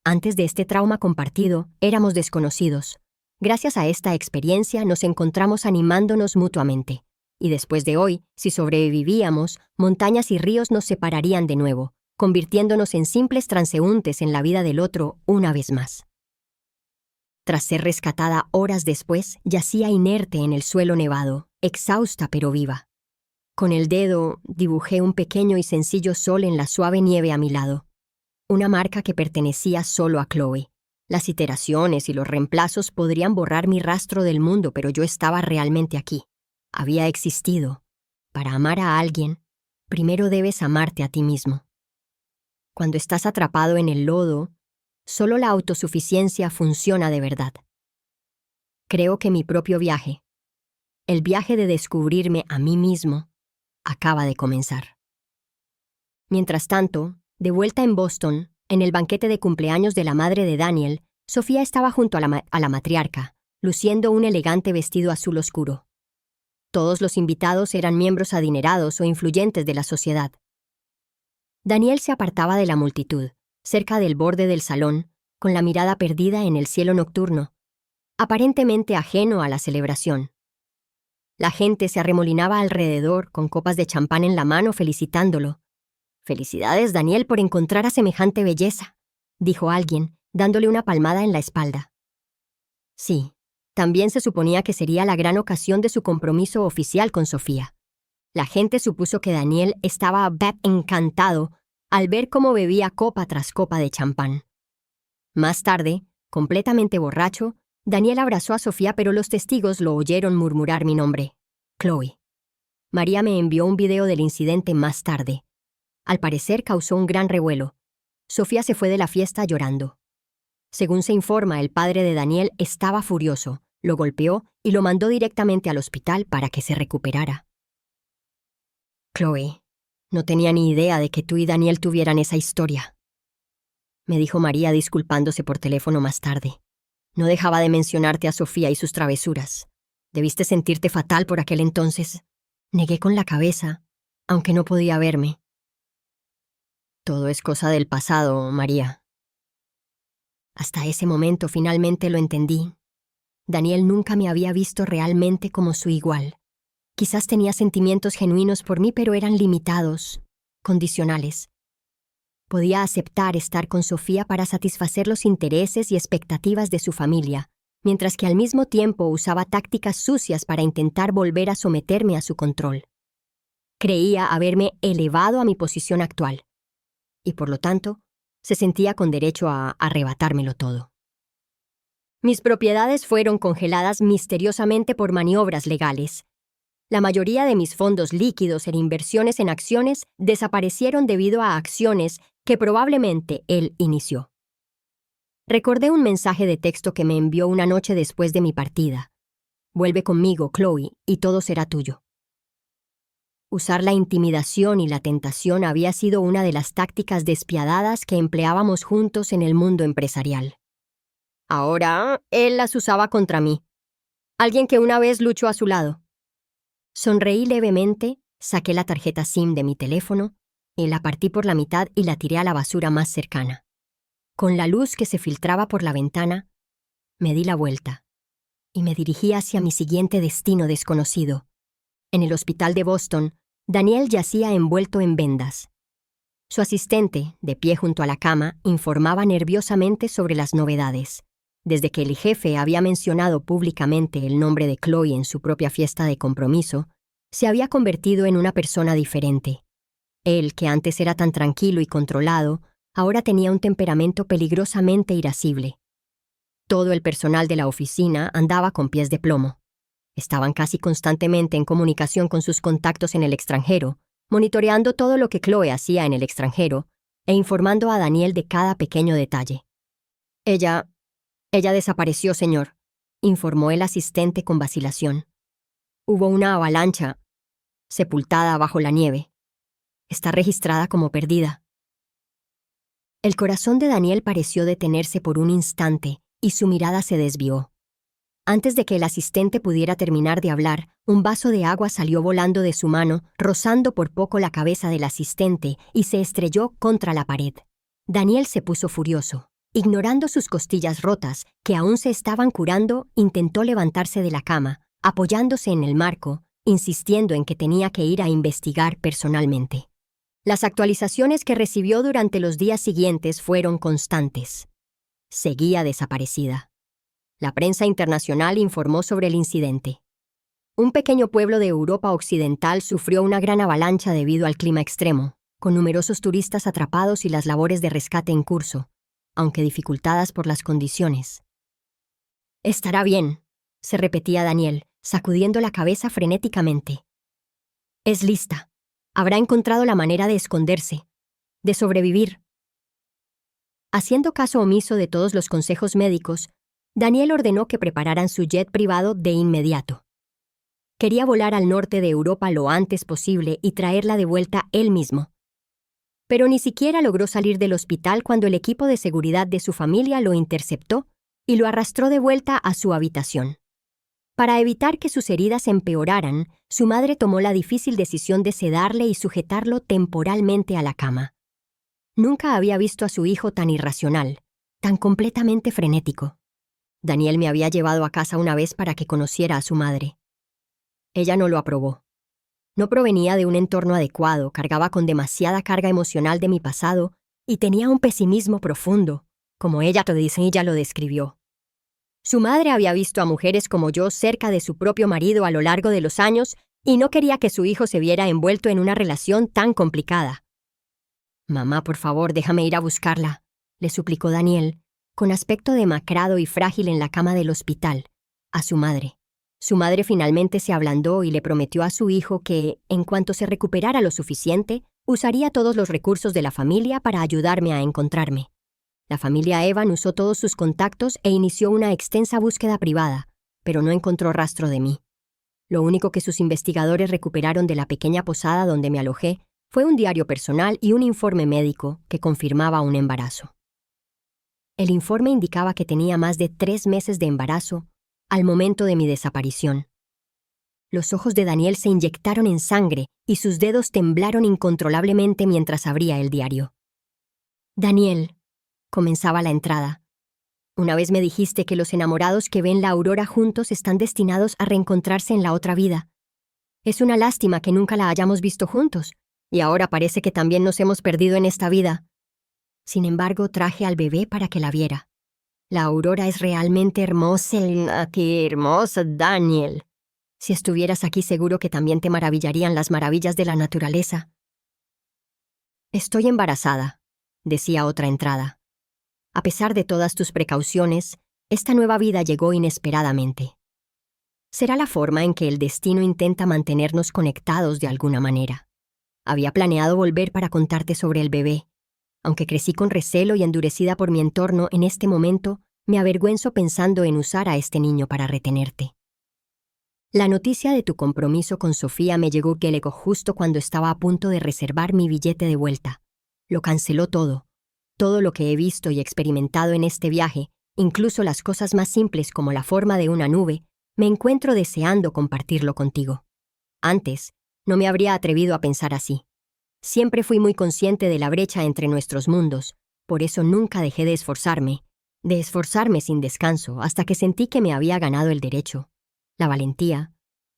Antes de este trauma compartido, éramos desconocidos. Gracias a esta experiencia nos encontramos animándonos mutuamente. Y después de hoy, si sobrevivíamos, montañas y ríos nos separarían de nuevo, convirtiéndonos en simples transeúntes en la vida del otro una vez más. Tras ser rescatada horas después, yacía inerte en el suelo nevado, exhausta pero viva. Con el dedo dibujé un pequeño y sencillo sol en la suave nieve a mi lado. Una marca que pertenecía solo a Chloe. Las iteraciones y los reemplazos podrían borrar mi rastro del mundo, pero yo estaba realmente aquí. Había existido. Para amar a alguien, primero debes amarte a ti mismo. Cuando estás atrapado en el lodo, solo la autosuficiencia funciona de verdad. Creo que mi propio viaje, el viaje de descubrirme a mí mismo, acaba de comenzar. Mientras tanto, de vuelta en Boston, en el banquete de cumpleaños de la madre de Daniel, Sofía estaba junto a la matriarca, luciendo un elegante vestido azul oscuro. Todos los invitados eran miembros adinerados o influyentes de la sociedad. Daniel se apartaba de la multitud, cerca del borde del salón, con la mirada perdida en el cielo nocturno, aparentemente ajeno a la celebración. La gente se arremolinaba alrededor con copas de champán en la mano felicitándolo. «Felicidades, Daniel, por encontrar a semejante belleza», dijo alguien, dándole una palmada en la espalda. Sí, también se suponía que sería la gran ocasión de su compromiso oficial con Sofía. La gente supuso que Daniel estaba encantado al ver cómo bebía copa tras copa de champán. Más tarde, completamente borracho, Daniel abrazó a Sofía, pero los testigos lo oyeron murmurar mi nombre. Chloe. María me envió un video del incidente más tarde. Al parecer causó un gran revuelo. Sofía se fue de la fiesta llorando. Según se informa, el padre de Daniel estaba furioso, lo golpeó y lo mandó directamente al hospital para que se recuperara. Chloe, no tenía ni idea de que tú y Daniel tuvieran esa historia, me dijo María disculpándose por teléfono más tarde. No dejaba de mencionarte a Sofía y sus travesuras. Debiste sentirte fatal por aquel entonces. Negué con la cabeza, aunque no podía verme. Todo es cosa del pasado, María. Hasta ese momento finalmente lo entendí. Daniel nunca me había visto realmente como su igual. Quizás tenía sentimientos genuinos por mí, pero eran limitados, condicionales. Podía aceptar estar con Sofía para satisfacer los intereses y expectativas de su familia, mientras que al mismo tiempo usaba tácticas sucias para intentar volver a someterme a su control. Creía haberme elevado a mi posición actual, y por lo tanto, se sentía con derecho a arrebatármelo todo. Mis propiedades fueron congeladas misteriosamente por maniobras legales. La mayoría de mis fondos líquidos en inversiones en acciones desaparecieron debido a acciones que probablemente él inició. Recordé un mensaje de texto que me envió una noche después de mi partida. «Vuelve conmigo, Chloe, y todo será tuyo». Usar la intimidación y la tentación había sido una de las tácticas despiadadas que empleábamos juntos en el mundo empresarial. Ahora, él las usaba contra mí. Alguien que una vez luchó a su lado. Sonreí levemente, saqué la tarjeta SIM de mi teléfono y la partí por la mitad y la tiré a la basura más cercana. Con la luz que se filtraba por la ventana, me di la vuelta y me dirigí hacia mi siguiente destino desconocido. En el hospital de Boston, Daniel yacía envuelto en vendas. Su asistente, de pie junto a la cama, informaba nerviosamente sobre las novedades. Desde que el jefe había mencionado públicamente el nombre de Chloe en su propia fiesta de compromiso, se había convertido en una persona diferente. Él, que antes era tan tranquilo y controlado, ahora tenía un temperamento peligrosamente irascible. Todo el personal de la oficina andaba con pies de plomo. Estaban casi constantemente en comunicación con sus contactos en el extranjero, monitoreando todo lo que Chloe hacía en el extranjero e informando a Daniel de cada pequeño detalle. Ella desapareció, señor, informó el asistente con vacilación. Hubo una avalancha, sepultada bajo la nieve. Está registrada como perdida. El corazón de Daniel pareció detenerse por un instante y su mirada se desvió. Antes de que el asistente pudiera terminar de hablar, un vaso de agua salió volando de su mano, rozando por poco la cabeza del asistente y se estrelló contra la pared. Daniel se puso furioso. Ignorando sus costillas rotas, que aún se estaban curando, intentó levantarse de la cama, apoyándose en el marco, insistiendo en que tenía que ir a investigar personalmente. Las actualizaciones que recibió durante los días siguientes fueron constantes. Seguía desaparecida. La prensa internacional informó sobre el incidente. Un pequeño pueblo de Europa Occidental sufrió una gran avalancha debido al clima extremo, con numerosos turistas atrapados y las labores de rescate en curso, aunque dificultadas por las condiciones. «Estará bien», se repetía Daniel, sacudiendo la cabeza frenéticamente. «Es lista. Habrá encontrado la manera de esconderse, de sobrevivir». Haciendo caso omiso de todos los consejos médicos, Daniel ordenó que prepararan su jet privado de inmediato. Quería volar al norte de Europa lo antes posible y traerla de vuelta él mismo. Pero ni siquiera logró salir del hospital cuando el equipo de seguridad de su familia lo interceptó y lo arrastró de vuelta a su habitación. Para evitar que sus heridas empeoraran, su madre tomó la difícil decisión de sedarle y sujetarlo temporalmente a la cama. Nunca había visto a su hijo tan irracional, tan completamente frenético. Daniel me había llevado a casa una vez para que conociera a su madre. Ella no lo aprobó. No provenía de un entorno adecuado, cargaba con demasiada carga emocional de mi pasado y tenía un pesimismo profundo, como ella lo describió. Su madre había visto a mujeres como yo cerca de su propio marido a lo largo de los años y no quería que su hijo se viera envuelto en una relación tan complicada. «Mamá, por favor, déjame ir a buscarla», le suplicó Daniel, con aspecto demacrado y frágil en la cama del hospital, a su madre. Su madre finalmente se ablandó y le prometió a su hijo que, en cuanto se recuperara lo suficiente, usaría todos los recursos de la familia para ayudarme a encontrarme. La familia Evan usó todos sus contactos e inició una extensa búsqueda privada, pero no encontró rastro de mí. Lo único que sus investigadores recuperaron de la pequeña posada donde me alojé fue un diario personal y un informe médico que confirmaba un embarazo. El informe indicaba que tenía más de 3 meses de embarazo al momento de mi desaparición. Los ojos de Daniel se inyectaron en sangre y sus dedos temblaron incontrolablemente mientras abría el diario. «Daniel», comenzaba la entrada, «una vez me dijiste que los enamorados que ven la aurora juntos están destinados a reencontrarse en la otra vida. Es una lástima que nunca la hayamos visto juntos, y ahora parece que también nos hemos perdido en esta vida. Sin embargo, traje al bebé para que la viera. La aurora es realmente hermosa. ¡Qué hermosa, Daniel! Si estuvieras aquí seguro que también te maravillarían las maravillas de la naturaleza». «Estoy embarazada», decía otra entrada. «A pesar de todas tus precauciones, esta nueva vida llegó inesperadamente. Será la forma en que el destino intenta mantenernos conectados de alguna manera. Había planeado volver para contarte sobre el bebé. Aunque crecí con recelo y endurecida por mi entorno, en este momento me avergüenzo pensando en usar a este niño para retenerte. La noticia de tu compromiso con Sofía me llegó justo cuando estaba a punto de reservar mi billete de vuelta. Lo canceló todo. Todo lo que he visto y experimentado en este viaje, incluso las cosas más simples como la forma de una nube, me encuentro deseando compartirlo contigo. Antes, no me habría atrevido a pensar así. Siempre fui muy consciente de la brecha entre nuestros mundos, por eso nunca dejé de esforzarme sin descanso hasta que sentí que me había ganado el derecho, la valentía,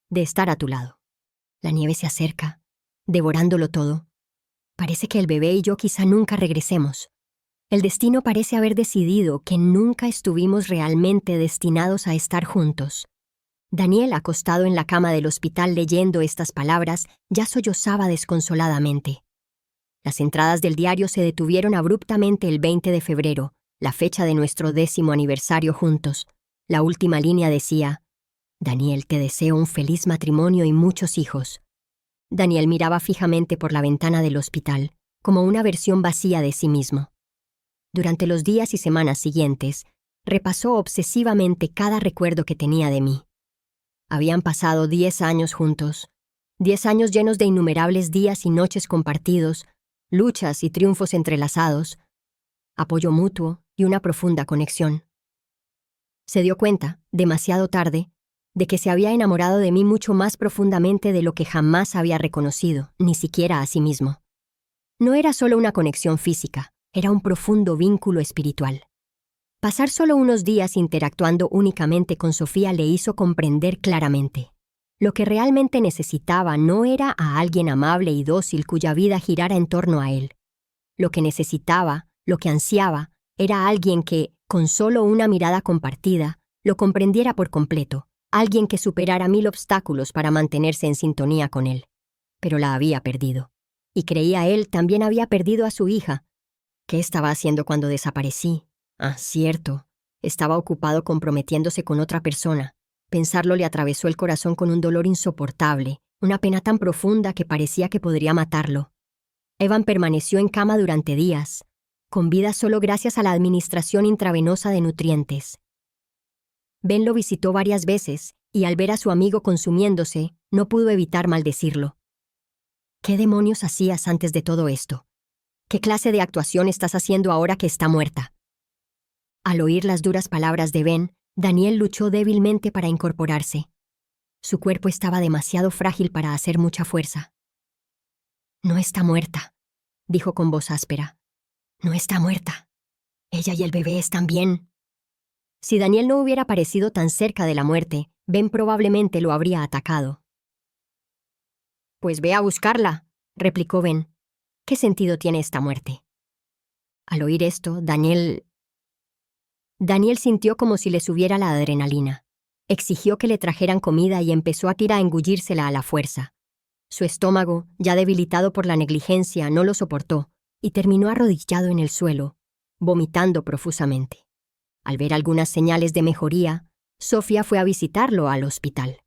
de estar a tu lado. La nieve se acerca, devorándolo todo. Parece que el bebé y yo quizá nunca regresemos. El destino parece haber decidido que nunca estuvimos realmente destinados a estar juntos. Daniel, acostado en la cama del hospital leyendo estas palabras, ya sollozaba desconsoladamente. Las entradas del diario se detuvieron abruptamente el 20 de febrero, la fecha de nuestro 10º aniversario juntos. La última línea decía: «Daniel, te deseo un feliz matrimonio y muchos hijos». Daniel miraba fijamente por la ventana del hospital, como una versión vacía de sí mismo. Durante los días y semanas siguientes, repasó obsesivamente cada recuerdo que tenía de mí. Habían pasado 10 años juntos, 10 años llenos de innumerables días y noches compartidos, luchas y triunfos entrelazados, apoyo mutuo y una profunda conexión. Se dio cuenta, demasiado tarde, de que se había enamorado de mí mucho más profundamente de lo que jamás había reconocido, ni siquiera a sí mismo. No era solo una conexión física, era un profundo vínculo espiritual. Pasar solo unos días interactuando únicamente con Sofía le hizo comprender claramente. Lo que realmente necesitaba no era a alguien amable y dócil cuya vida girara en torno a él. Lo que necesitaba, lo que ansiaba, era alguien que, con solo una mirada compartida, lo comprendiera por completo, alguien que superara 1000 obstáculos para mantenerse en sintonía con él. Pero la había perdido. Y creía él también había perdido a su hija. ¿Qué estaba haciendo cuando desaparecí? Ah, cierto. Estaba ocupado comprometiéndose con otra persona. Pensarlo le atravesó el corazón con un dolor insoportable, una pena tan profunda que parecía que podría matarlo. Evan permaneció en cama durante días, con vida solo gracias a la administración intravenosa de nutrientes. Ben lo visitó varias veces, y al ver a su amigo consumiéndose, no pudo evitar maldecirlo. ¿Qué demonios hacías antes de todo esto? ¿Qué clase de actuación estás haciendo ahora que está muerta? Al oír las duras palabras de Ben, Daniel luchó débilmente para incorporarse. Su cuerpo estaba demasiado frágil para hacer mucha fuerza. No está muerta, dijo con voz áspera. No está muerta. Ella y el bebé están bien. Si Daniel no hubiera parecido tan cerca de la muerte, Ben probablemente lo habría atacado. Pues ve a buscarla, replicó Ben. ¿Qué sentido tiene esta muerte? Al oír esto, Daniel sintió como si le subiera la adrenalina. Exigió que le trajeran comida y empezó a tirar a engullírsela a la fuerza. Su estómago, ya debilitado por la negligencia, no lo soportó y terminó arrodillado en el suelo, vomitando profusamente. Al ver algunas señales de mejoría, Sofía fue a visitarlo al hospital.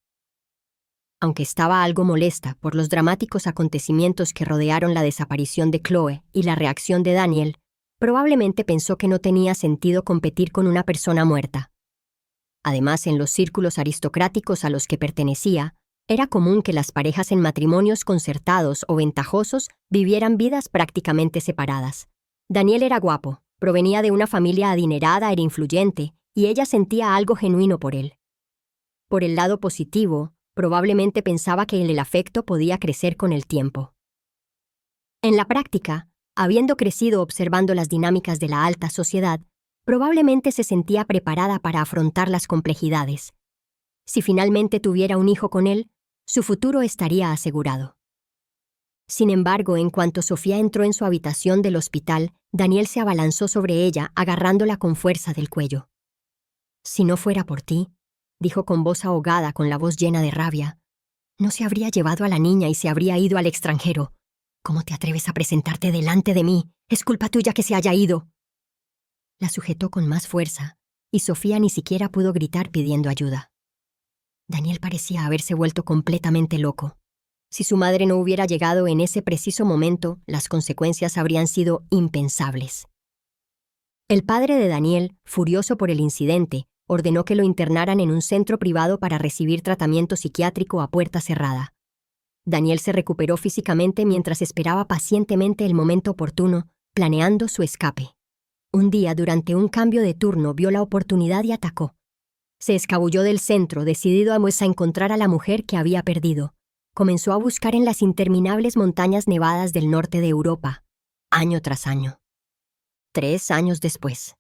Aunque estaba algo molesta por los dramáticos acontecimientos que rodearon la desaparición de Chloe y la reacción de Daniel, probablemente pensó que no tenía sentido competir con una persona muerta. Además, en los círculos aristocráticos a los que pertenecía, era común que las parejas en matrimonios concertados o ventajosos vivieran vidas prácticamente separadas. Daniel era guapo, provenía de una familia adinerada e influyente, y ella sentía algo genuino por él. Por el lado positivo, probablemente pensaba que el afecto podía crecer con el tiempo. En la práctica, habiendo crecido observando las dinámicas de la alta sociedad, probablemente se sentía preparada para afrontar las complejidades. Si finalmente tuviera un hijo con él, su futuro estaría asegurado. Sin embargo, en cuanto Sofía entró en su habitación del hospital, Daniel se abalanzó sobre ella, agarrándola con fuerza del cuello. «Si no fuera por ti», dijo con voz ahogada, con la voz llena de rabia, «no se habría llevado a la niña y se habría ido al extranjero. ¿Cómo te atreves a presentarte delante de mí? Es culpa tuya que se haya ido». La sujetó con más fuerza, y Sofía ni siquiera pudo gritar pidiendo ayuda. Daniel parecía haberse vuelto completamente loco. Si su madre no hubiera llegado en ese preciso momento, las consecuencias habrían sido impensables. El padre de Daniel, furioso por el incidente, ordenó que lo internaran en un centro privado para recibir tratamiento psiquiátrico a puerta cerrada. Daniel se recuperó físicamente mientras esperaba pacientemente el momento oportuno, planeando su escape. Un día, durante un cambio de turno, vio la oportunidad y atacó. Se escabulló del centro, decidido a encontrar a la mujer que había perdido. Comenzó a buscar en las interminables montañas nevadas del norte de Europa, año tras año. 3 años después.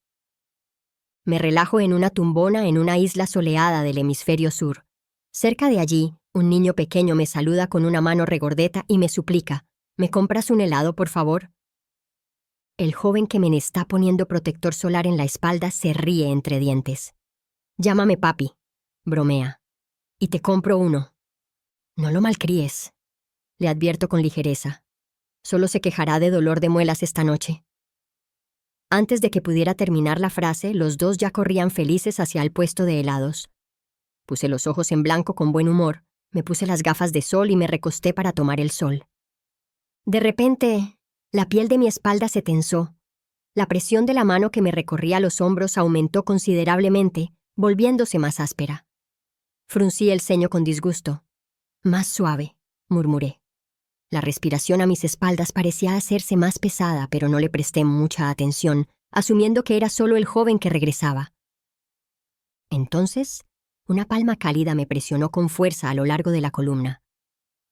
Me relajo en una tumbona en una isla soleada del hemisferio sur. Cerca de allí, un niño pequeño me saluda con una mano regordeta y me suplica, «¿Me compras un helado, por favor?» El joven que me está poniendo protector solar en la espalda se ríe entre dientes. «Llámame papi», bromea, «y te compro uno». «No lo malcríes», le advierto con ligereza. «Solo se quejará de dolor de muelas esta noche». Antes de que pudiera terminar la frase, los dos ya corrían felices hacia el puesto de helados. Puse los ojos en blanco con buen humor, me puse las gafas de sol y me recosté para tomar el sol. De repente, la piel de mi espalda se tensó. La presión de la mano que me recorría los hombros aumentó considerablemente, volviéndose más áspera. Fruncí el ceño con disgusto. «Más suave», murmuré. La respiración a mis espaldas parecía hacerse más pesada, pero no le presté mucha atención, asumiendo que era solo el joven que regresaba. Entonces, una palma cálida me presionó con fuerza a lo largo de la columna,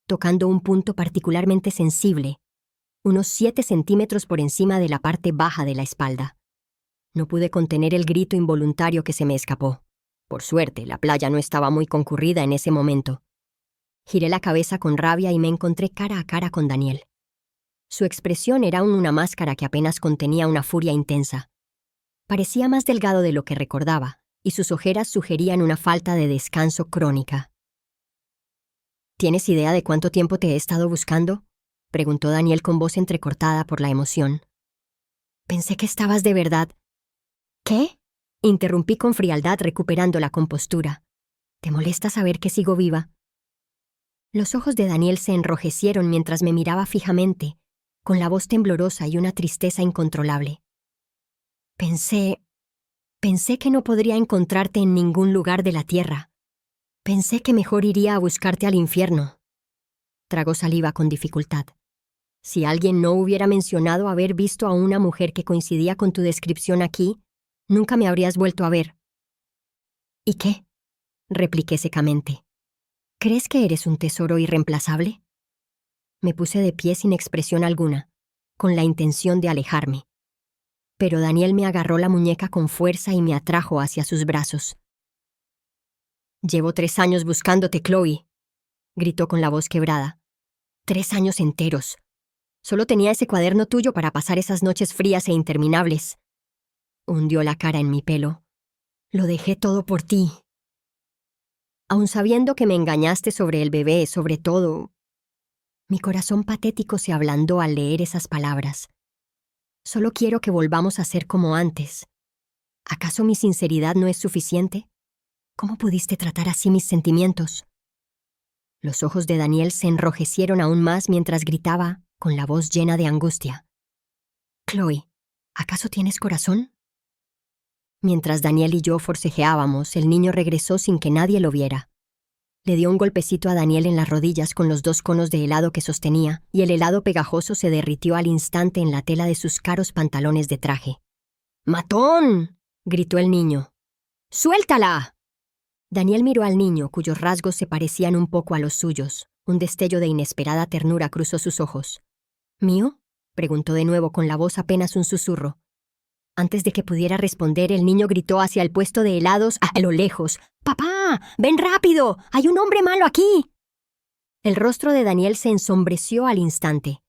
tocando un punto particularmente sensible, unos 7 centímetros por encima de la parte baja de la espalda. No pude contener el grito involuntario que se me escapó. Por suerte, la playa no estaba muy concurrida en ese momento. Giré la cabeza con rabia y me encontré cara a cara con Daniel. Su expresión era una máscara que apenas contenía una furia intensa. Parecía más delgado de lo que recordaba, y sus ojeras sugerían una falta de descanso crónica. ¿Tienes idea de cuánto tiempo te he estado buscando?, preguntó Daniel con voz entrecortada por la emoción. Pensé que estabas de verdad. ¿Qué? Interrumpí con frialdad, recuperando la compostura. ¿Te molesta saber que sigo viva? Los ojos de Daniel se enrojecieron mientras me miraba fijamente, con la voz temblorosa y una tristeza incontrolable. Pensé que no podría encontrarte en ningún lugar de la tierra. Pensé que mejor iría a buscarte al infierno. Tragó saliva con dificultad. Si alguien no hubiera mencionado haber visto a una mujer que coincidía con tu descripción aquí, nunca me habrías vuelto a ver. ¿Y qué? Repliqué secamente. ¿Crees que eres un tesoro irreemplazable? Me puse de pie sin expresión alguna, con la intención de alejarme. Pero Daniel me agarró la muñeca con fuerza y me atrajo hacia sus brazos. «Llevo 3 años buscándote, Chloe», gritó con la voz quebrada. 3 años enteros. Solo tenía ese cuaderno tuyo para pasar esas noches frías e interminables. Hundió la cara en mi pelo. Lo dejé todo por ti. Aun sabiendo que me engañaste sobre el bebé, sobre todo. Mi corazón patético se ablandó al leer esas palabras. Solo quiero que volvamos a ser como antes. ¿Acaso mi sinceridad no es suficiente? ¿Cómo pudiste tratar así mis sentimientos? Los ojos de Daniel se enrojecieron aún más mientras gritaba, con la voz llena de angustia. «Chloe, ¿acaso tienes corazón?» Mientras Daniel y yo forcejeábamos, el niño regresó sin que nadie lo viera. Le dio un golpecito a Daniel en las rodillas con los 2 conos de helado que sostenía, y el helado pegajoso se derritió al instante en la tela de sus caros pantalones de traje. «¡Matón!», gritó el niño. «¡Suéltala!». Daniel miró al niño, cuyos rasgos se parecían un poco a los suyos. Un destello de inesperada ternura cruzó sus ojos. «¿Mío?», preguntó de nuevo con la voz apenas un susurro. Antes de que pudiera responder, el niño gritó hacia el puesto de helados a lo lejos. «¡Papá! ¡Ven rápido! ¡Hay un hombre malo aquí!». El rostro de Daniel se ensombreció al instante.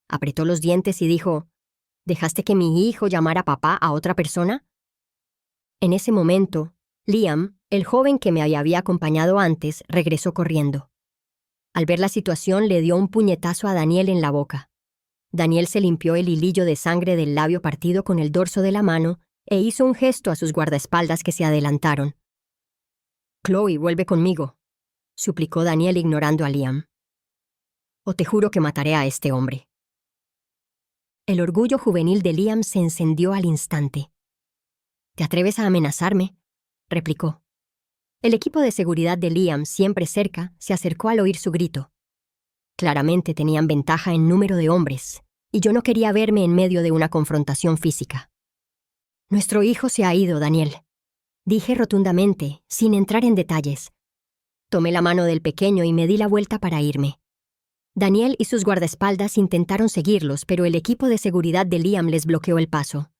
Apretó los dientes y dijo, «¿Dejaste que mi hijo llamara papá a otra persona?». En ese momento, Liam, el joven que me había acompañado antes, regresó corriendo. Al ver la situación, le dio un puñetazo a Daniel en la boca. Daniel se limpió el hilillo de sangre del labio partido con el dorso de la mano e hizo un gesto a sus guardaespaldas que se adelantaron. «Chloe, vuelve conmigo», suplicó Daniel ignorando a Liam. «O te juro que mataré a este hombre». El orgullo juvenil de Liam se encendió al instante. «¿Te atreves a amenazarme?», replicó. El equipo de seguridad de Liam, siempre cerca, se acercó al oír su grito. Claramente tenían ventaja en número de hombres, y yo no quería verme en medio de una confrontación física. «Nuestro hijo se ha ido, Daniel», dije rotundamente, sin entrar en detalles. Tomé la mano del pequeño y me di la vuelta para irme. Daniel y sus guardaespaldas intentaron seguirlos, pero el equipo de seguridad de Liam les bloqueó el paso.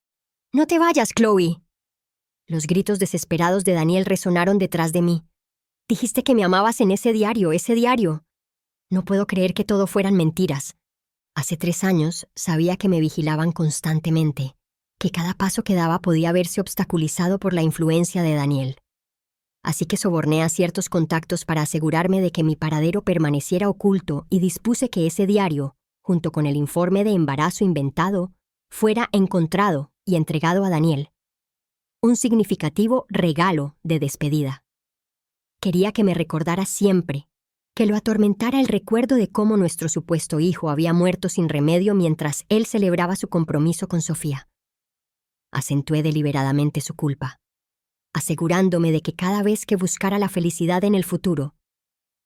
«¡No te vayas, Chloe!». Los gritos desesperados de Daniel resonaron detrás de mí. «Dijiste que me amabas en ese diario. No puedo creer que todo fueran mentiras. Hace 3 años sabía que me vigilaban constantemente, que cada paso que daba podía verse obstaculizado por la influencia de Daniel. Así que soborné a ciertos contactos para asegurarme de que mi paradero permaneciera oculto y dispuse que ese diario, junto con el informe de embarazo inventado, fuera encontrado y entregado a Daniel. Un significativo regalo de despedida. Quería que me recordara siempre, que lo atormentara el recuerdo de cómo nuestro supuesto hijo había muerto sin remedio mientras él celebraba su compromiso con Sofía. Acentué deliberadamente su culpa, asegurándome de que cada vez que buscara la felicidad en el futuro,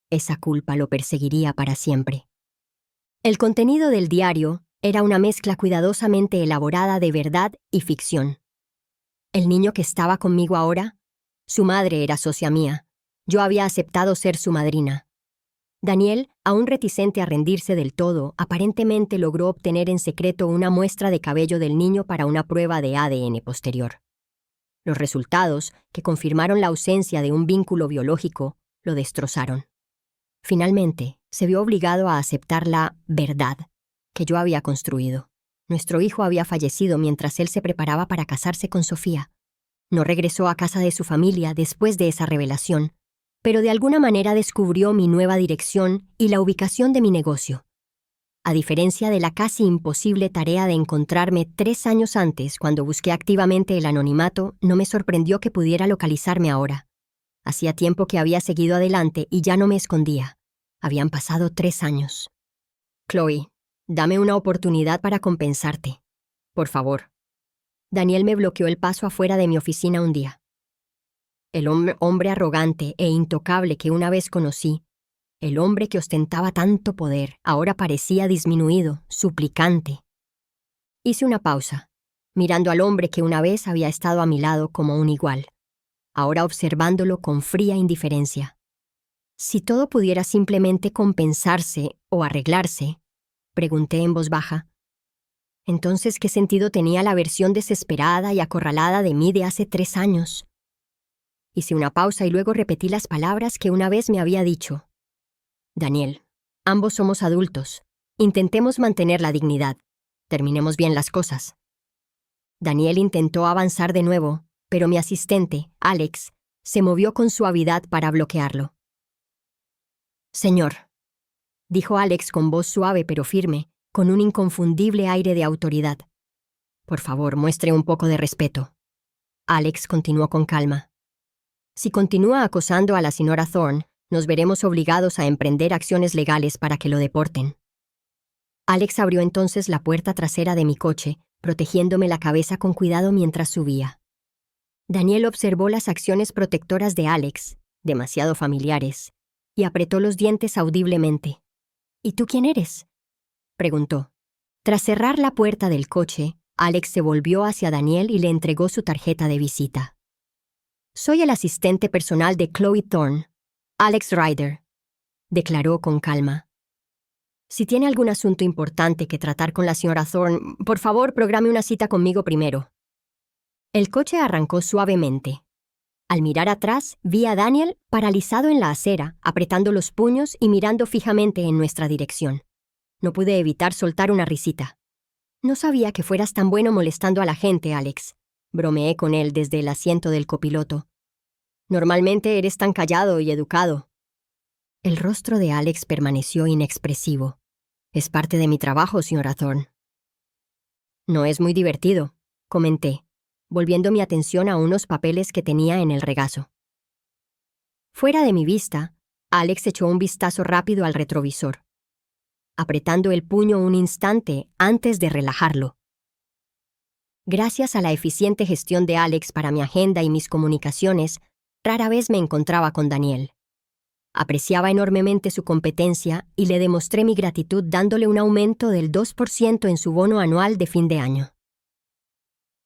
esa culpa lo perseguiría para siempre. El contenido del diario era una mezcla cuidadosamente elaborada de verdad y ficción. El niño que estaba conmigo ahora Su madre era socia mía. Yo había aceptado ser su madrina. Daniel, aún reticente a rendirse del todo, aparentemente logró obtener en secreto una muestra de cabello del niño para una prueba de ADN posterior. Los resultados, que confirmaron la ausencia de un vínculo biológico, lo destrozaron. Finalmente, se vio obligado a aceptar la verdad que yo había construido. Nuestro hijo había fallecido mientras él se preparaba para casarse con Sofía. No regresó a casa de su familia después de esa revelación, pero de alguna manera descubrió mi nueva dirección y la ubicación de mi negocio. A diferencia de la casi imposible tarea de encontrarme 3 años antes cuando busqué activamente el anonimato, no me sorprendió que pudiera localizarme ahora. Hacía tiempo que había seguido adelante y ya no me escondía. Habían pasado 3 años. Chloe, dame una oportunidad para compensarte. Por favor. Daniel me bloqueó el paso afuera de mi oficina un día. El hombre arrogante e intocable que una vez conocí, el hombre que ostentaba tanto poder, ahora parecía disminuido, suplicante. Hice una pausa, mirando al hombre que una vez había estado a mi lado como un igual, ahora observándolo con fría indiferencia. Si todo pudiera simplemente compensarse o arreglarse, pregunté en voz baja, entonces, ¿qué sentido tenía la versión desesperada y acorralada de mí de hace 3 años? Hice una pausa y luego repetí las palabras que una vez me había dicho. Daniel, ambos somos adultos. Intentemos mantener la dignidad. Terminemos bien las cosas. Daniel intentó avanzar de nuevo, pero mi asistente, Alex, se movió con suavidad para bloquearlo. Señor, dijo Alex con voz suave pero firme, con un inconfundible aire de autoridad. Por favor, muestre un poco de respeto. Alex continuó con calma. Si continúa acosando a la señora Thorne, nos veremos obligados a emprender acciones legales para que lo deporten. Alex abrió entonces la puerta trasera de mi coche, protegiéndome la cabeza con cuidado mientras subía. Daniel observó las acciones protectoras de Alex, demasiado familiares, y apretó los dientes audiblemente. ¿Y tú quién eres?, preguntó. Tras cerrar la puerta del coche, Alex se volvió hacia Daniel y le entregó su tarjeta de visita. Soy el asistente personal de Chloe Thorne, Alex Ryder, declaró con calma. Si tiene algún asunto importante que tratar con la señora Thorne, por favor, programe una cita conmigo primero. El coche arrancó suavemente. Al mirar atrás, vi a Daniel paralizado en la acera, apretando los puños y mirando fijamente en nuestra dirección. No pude evitar soltar una risita. No sabía que fueras tan bueno molestando a la gente, Alex. Bromeé con él desde el asiento del copiloto. Normalmente eres tan callado y educado. El rostro de Alex permaneció inexpresivo. Es parte de mi trabajo, señora Thorne. No es muy divertido, comenté, volviendo mi atención a unos papeles que tenía en el regazo. Fuera de mi vista, Alex echó un vistazo rápido al retrovisor, apretando el puño un instante antes de relajarlo. Gracias a la eficiente gestión de Alex para mi agenda y mis comunicaciones, rara vez me encontraba con Daniel. Apreciaba enormemente su competencia y le demostré mi gratitud dándole un aumento del 2% en su bono anual de fin de año.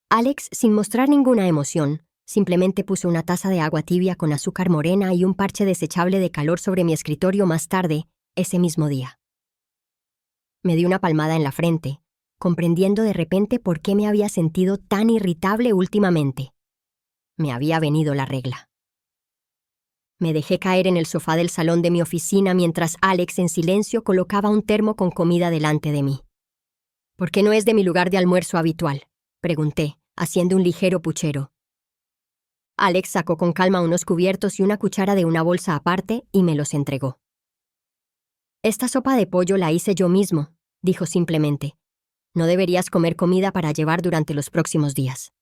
Alex, sin mostrar ninguna emoción, simplemente puso una taza de agua tibia con azúcar morena y un parche desechable de calor sobre mi escritorio más tarde, ese mismo día. Me dio una palmada en la frente, comprendiendo de repente por qué me había sentido tan irritable últimamente. Me había venido la regla. Me dejé caer en el sofá del salón de mi oficina mientras Alex en silencio colocaba un termo con comida delante de mí. ¿Por qué no es de mi lugar de almuerzo habitual?, pregunté, haciendo un ligero puchero. Alex sacó con calma unos cubiertos y una cuchara de una bolsa aparte y me los entregó. Esta sopa de pollo la hice yo mismo, dijo simplemente. No deberías comer comida para llevar durante los próximos días.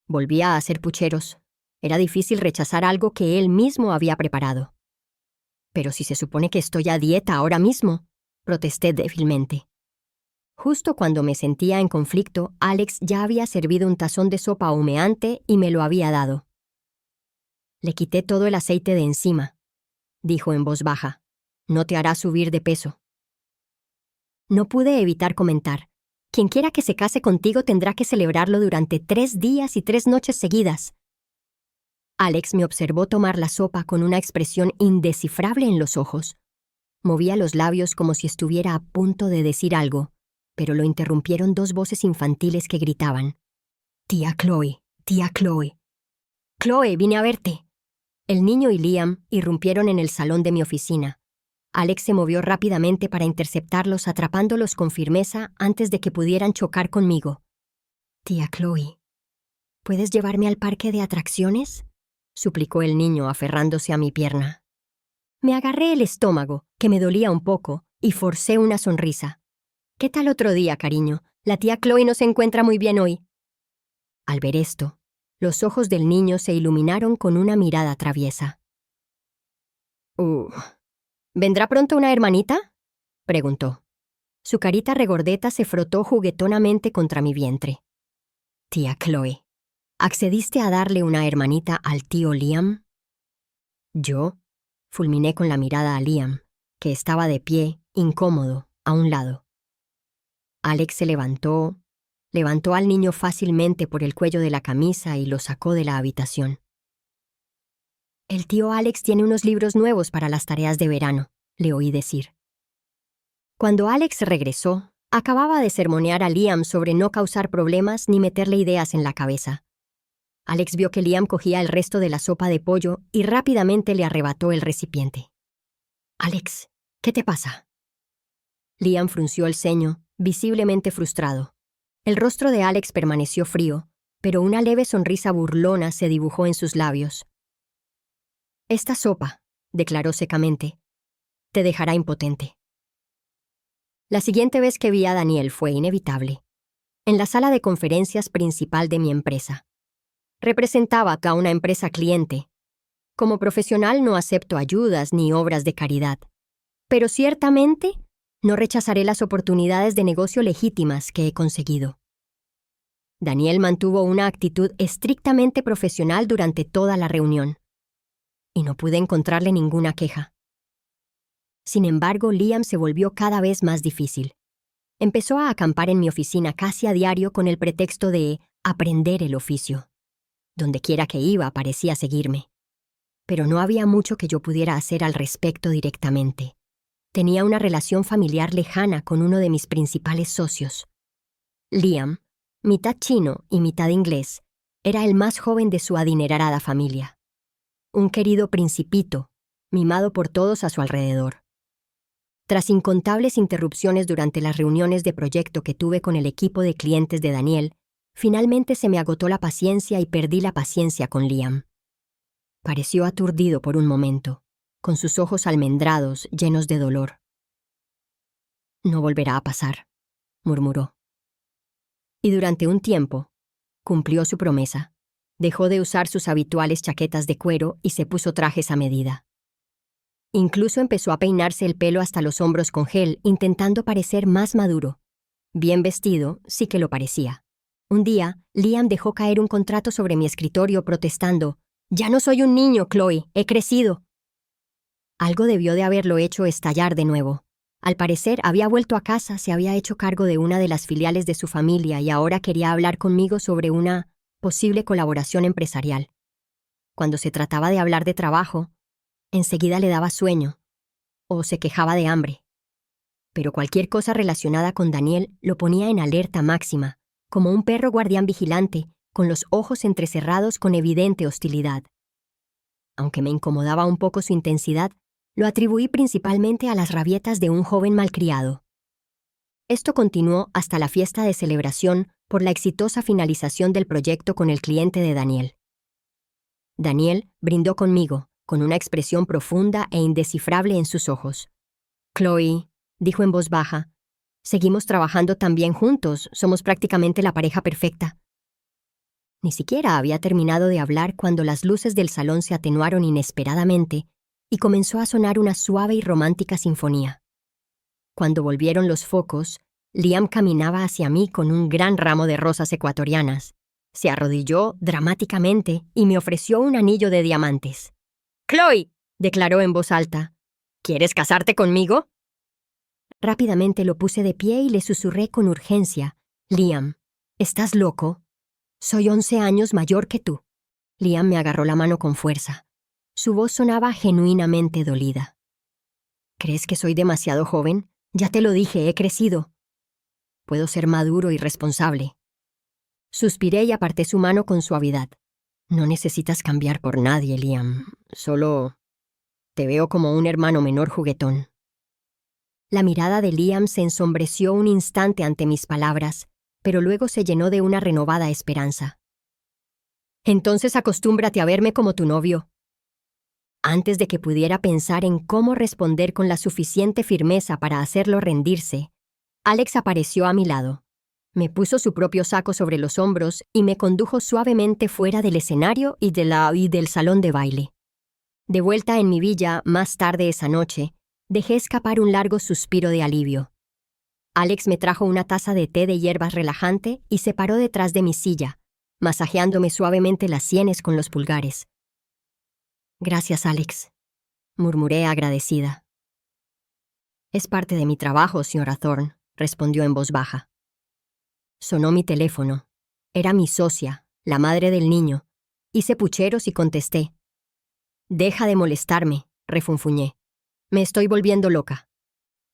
Volvía a hacer pucheros. Era difícil rechazar algo que él mismo había preparado. Pero si se supone que estoy a dieta ahora mismo, protesté débilmente. Justo cuando me sentía en conflicto, Alex ya había servido un tazón de sopa humeante y me lo había dado. Le quité todo el aceite de encima, dijo en voz baja. No te hará subir de peso. No pude evitar comentar. Quienquiera que se case contigo tendrá que celebrarlo durante 3 días y 3 noches seguidas. Alex me observó tomar la sopa con una expresión indescifrable en los ojos. Movía los labios como si estuviera a punto de decir algo, pero lo interrumpieron dos voces infantiles que gritaban. «Tía Chloe, tía Chloe». «Chloe, vine a verte». El niño y Liam irrumpieron en el salón de mi oficina. Alex se movió rápidamente para interceptarlos, atrapándolos con firmeza antes de que pudieran chocar conmigo. «Tía Chloe, ¿puedes llevarme al parque de atracciones?», suplicó el niño aferrándose a mi pierna. Me agarré el estómago, que me dolía un poco, y forcé una sonrisa. «¿Qué tal otro día, cariño? La tía Chloe no se encuentra muy bien hoy». Al ver esto, los ojos del niño se iluminaron con una mirada traviesa. ¿Vendrá pronto una hermanita?», preguntó. Su carita regordeta se frotó juguetonamente contra mi vientre. «Tía Chloe, ¿accediste a darle una hermanita al tío Liam?». «¿Yo?», fulminé con la mirada a Liam, que estaba de pie, incómodo, a un lado. Alex se levantó al niño fácilmente por el cuello de la camisa y lo sacó de la habitación. «El tío Alex tiene unos libros nuevos para las tareas de verano», le oí decir. Cuando Alex regresó, acababa de sermonear a Liam sobre no causar problemas ni meterle ideas en la cabeza. Alex vio que Liam cogía el resto de la sopa de pollo y rápidamente le arrebató el recipiente. «Alex, ¿qué te pasa?». Liam frunció el ceño, visiblemente frustrado. El rostro de Alex permaneció frío, pero una leve sonrisa burlona se dibujó en sus labios. «Esta sopa», declaró secamente, «te dejará impotente». La siguiente vez que vi a Daniel fue inevitable. En la sala de conferencias principal de mi empresa. Representaba a una empresa cliente. Como profesional no acepto ayudas ni obras de caridad, pero ciertamente no rechazaré las oportunidades de negocio legítimas que he conseguido. Daniel mantuvo una actitud estrictamente profesional durante toda la reunión, y no pude encontrarle ninguna queja. Sin embargo, Liam se volvió cada vez más difícil. Empezó a acampar en mi oficina casi a diario con el pretexto de aprender el oficio. Donde quiera que iba parecía seguirme. Pero no había mucho que yo pudiera hacer al respecto directamente. Tenía una relación familiar lejana con uno de mis principales socios. Liam, mitad chino y mitad inglés, era el más joven de su adinerada familia. Un querido principito, mimado por todos a su alrededor. Tras incontables interrupciones durante las reuniones de proyecto que tuve con el equipo de clientes de Daniel, finalmente se me agotó la paciencia y perdí la paciencia con Liam. Pareció aturdido por un momento, con sus ojos almendrados, llenos de dolor. «No volverá a pasar», murmuró. Y durante un tiempo, cumplió su promesa. Dejó de usar sus habituales chaquetas de cuero y se puso trajes a medida. Incluso empezó a peinarse el pelo hasta los hombros con gel, intentando parecer más maduro. Bien vestido, sí que lo parecía. Un día, Liam dejó caer un contrato sobre mi escritorio protestando: «Ya no soy un niño, Chloe, he crecido». Algo debió de haberlo hecho estallar de nuevo. Al parecer, había vuelto a casa, se había hecho cargo de una de las filiales de su familia y ahora quería hablar conmigo sobre una posible colaboración empresarial. Cuando se trataba de hablar de trabajo, enseguida le daba sueño o se quejaba de hambre. Pero cualquier cosa relacionada con Daniel lo ponía en alerta máxima, como un perro guardián vigilante, con los ojos entrecerrados con evidente hostilidad. Aunque me incomodaba un poco su intensidad, lo atribuí principalmente a las rabietas de un joven malcriado. Esto continuó hasta la fiesta de celebración por la exitosa finalización del proyecto con el cliente de Daniel. Daniel brindó conmigo, con una expresión profunda e indescifrable en sus ojos. «Chloe», dijo en voz baja, «seguimos trabajando tan bien juntos, somos prácticamente la pareja perfecta». Ni siquiera había terminado de hablar cuando las luces del salón se atenuaron inesperadamente y comenzó a sonar una suave y romántica sinfonía. Cuando volvieron los focos, Liam caminaba hacia mí con un gran ramo de rosas ecuatorianas. Se arrodilló dramáticamente y me ofreció un anillo de diamantes. «Chloe», declaró en voz alta, «¿quieres casarte conmigo?». Rápidamente lo puse de pie y le susurré con urgencia: «Liam, ¿estás loco? Soy 11 años mayor que tú». Liam me agarró la mano con fuerza. Su voz sonaba genuinamente dolida. ¿Crees que soy demasiado joven? Ya te lo dije, he crecido. Puedo ser maduro y responsable. Suspiré y aparté su mano con suavidad. No necesitas cambiar por nadie, Liam. Solo te veo como un hermano menor juguetón. La mirada de Liam se ensombreció un instante ante mis palabras, pero luego se llenó de una renovada esperanza. Entonces acostúmbrate a verme como tu novio. Antes de que pudiera pensar en cómo responder con la suficiente firmeza para hacerlo rendirse, Alex apareció a mi lado. Me puso su propio saco sobre los hombros y me condujo suavemente fuera del escenario y del salón de baile. De vuelta en mi villa, más tarde esa noche, dejé escapar un largo suspiro de alivio. Alex me trajo una taza de té de hierbas relajante y se paró detrás de mi silla, masajeándome suavemente las sienes con los pulgares. Gracias, Alex, murmuré agradecida. Es parte de mi trabajo, señora Thorne, respondió en voz baja. Sonó mi teléfono. Era mi socia, la madre del niño. Hice pucheros y contesté. Deja de molestarme, refunfuñé. Me estoy volviendo loca.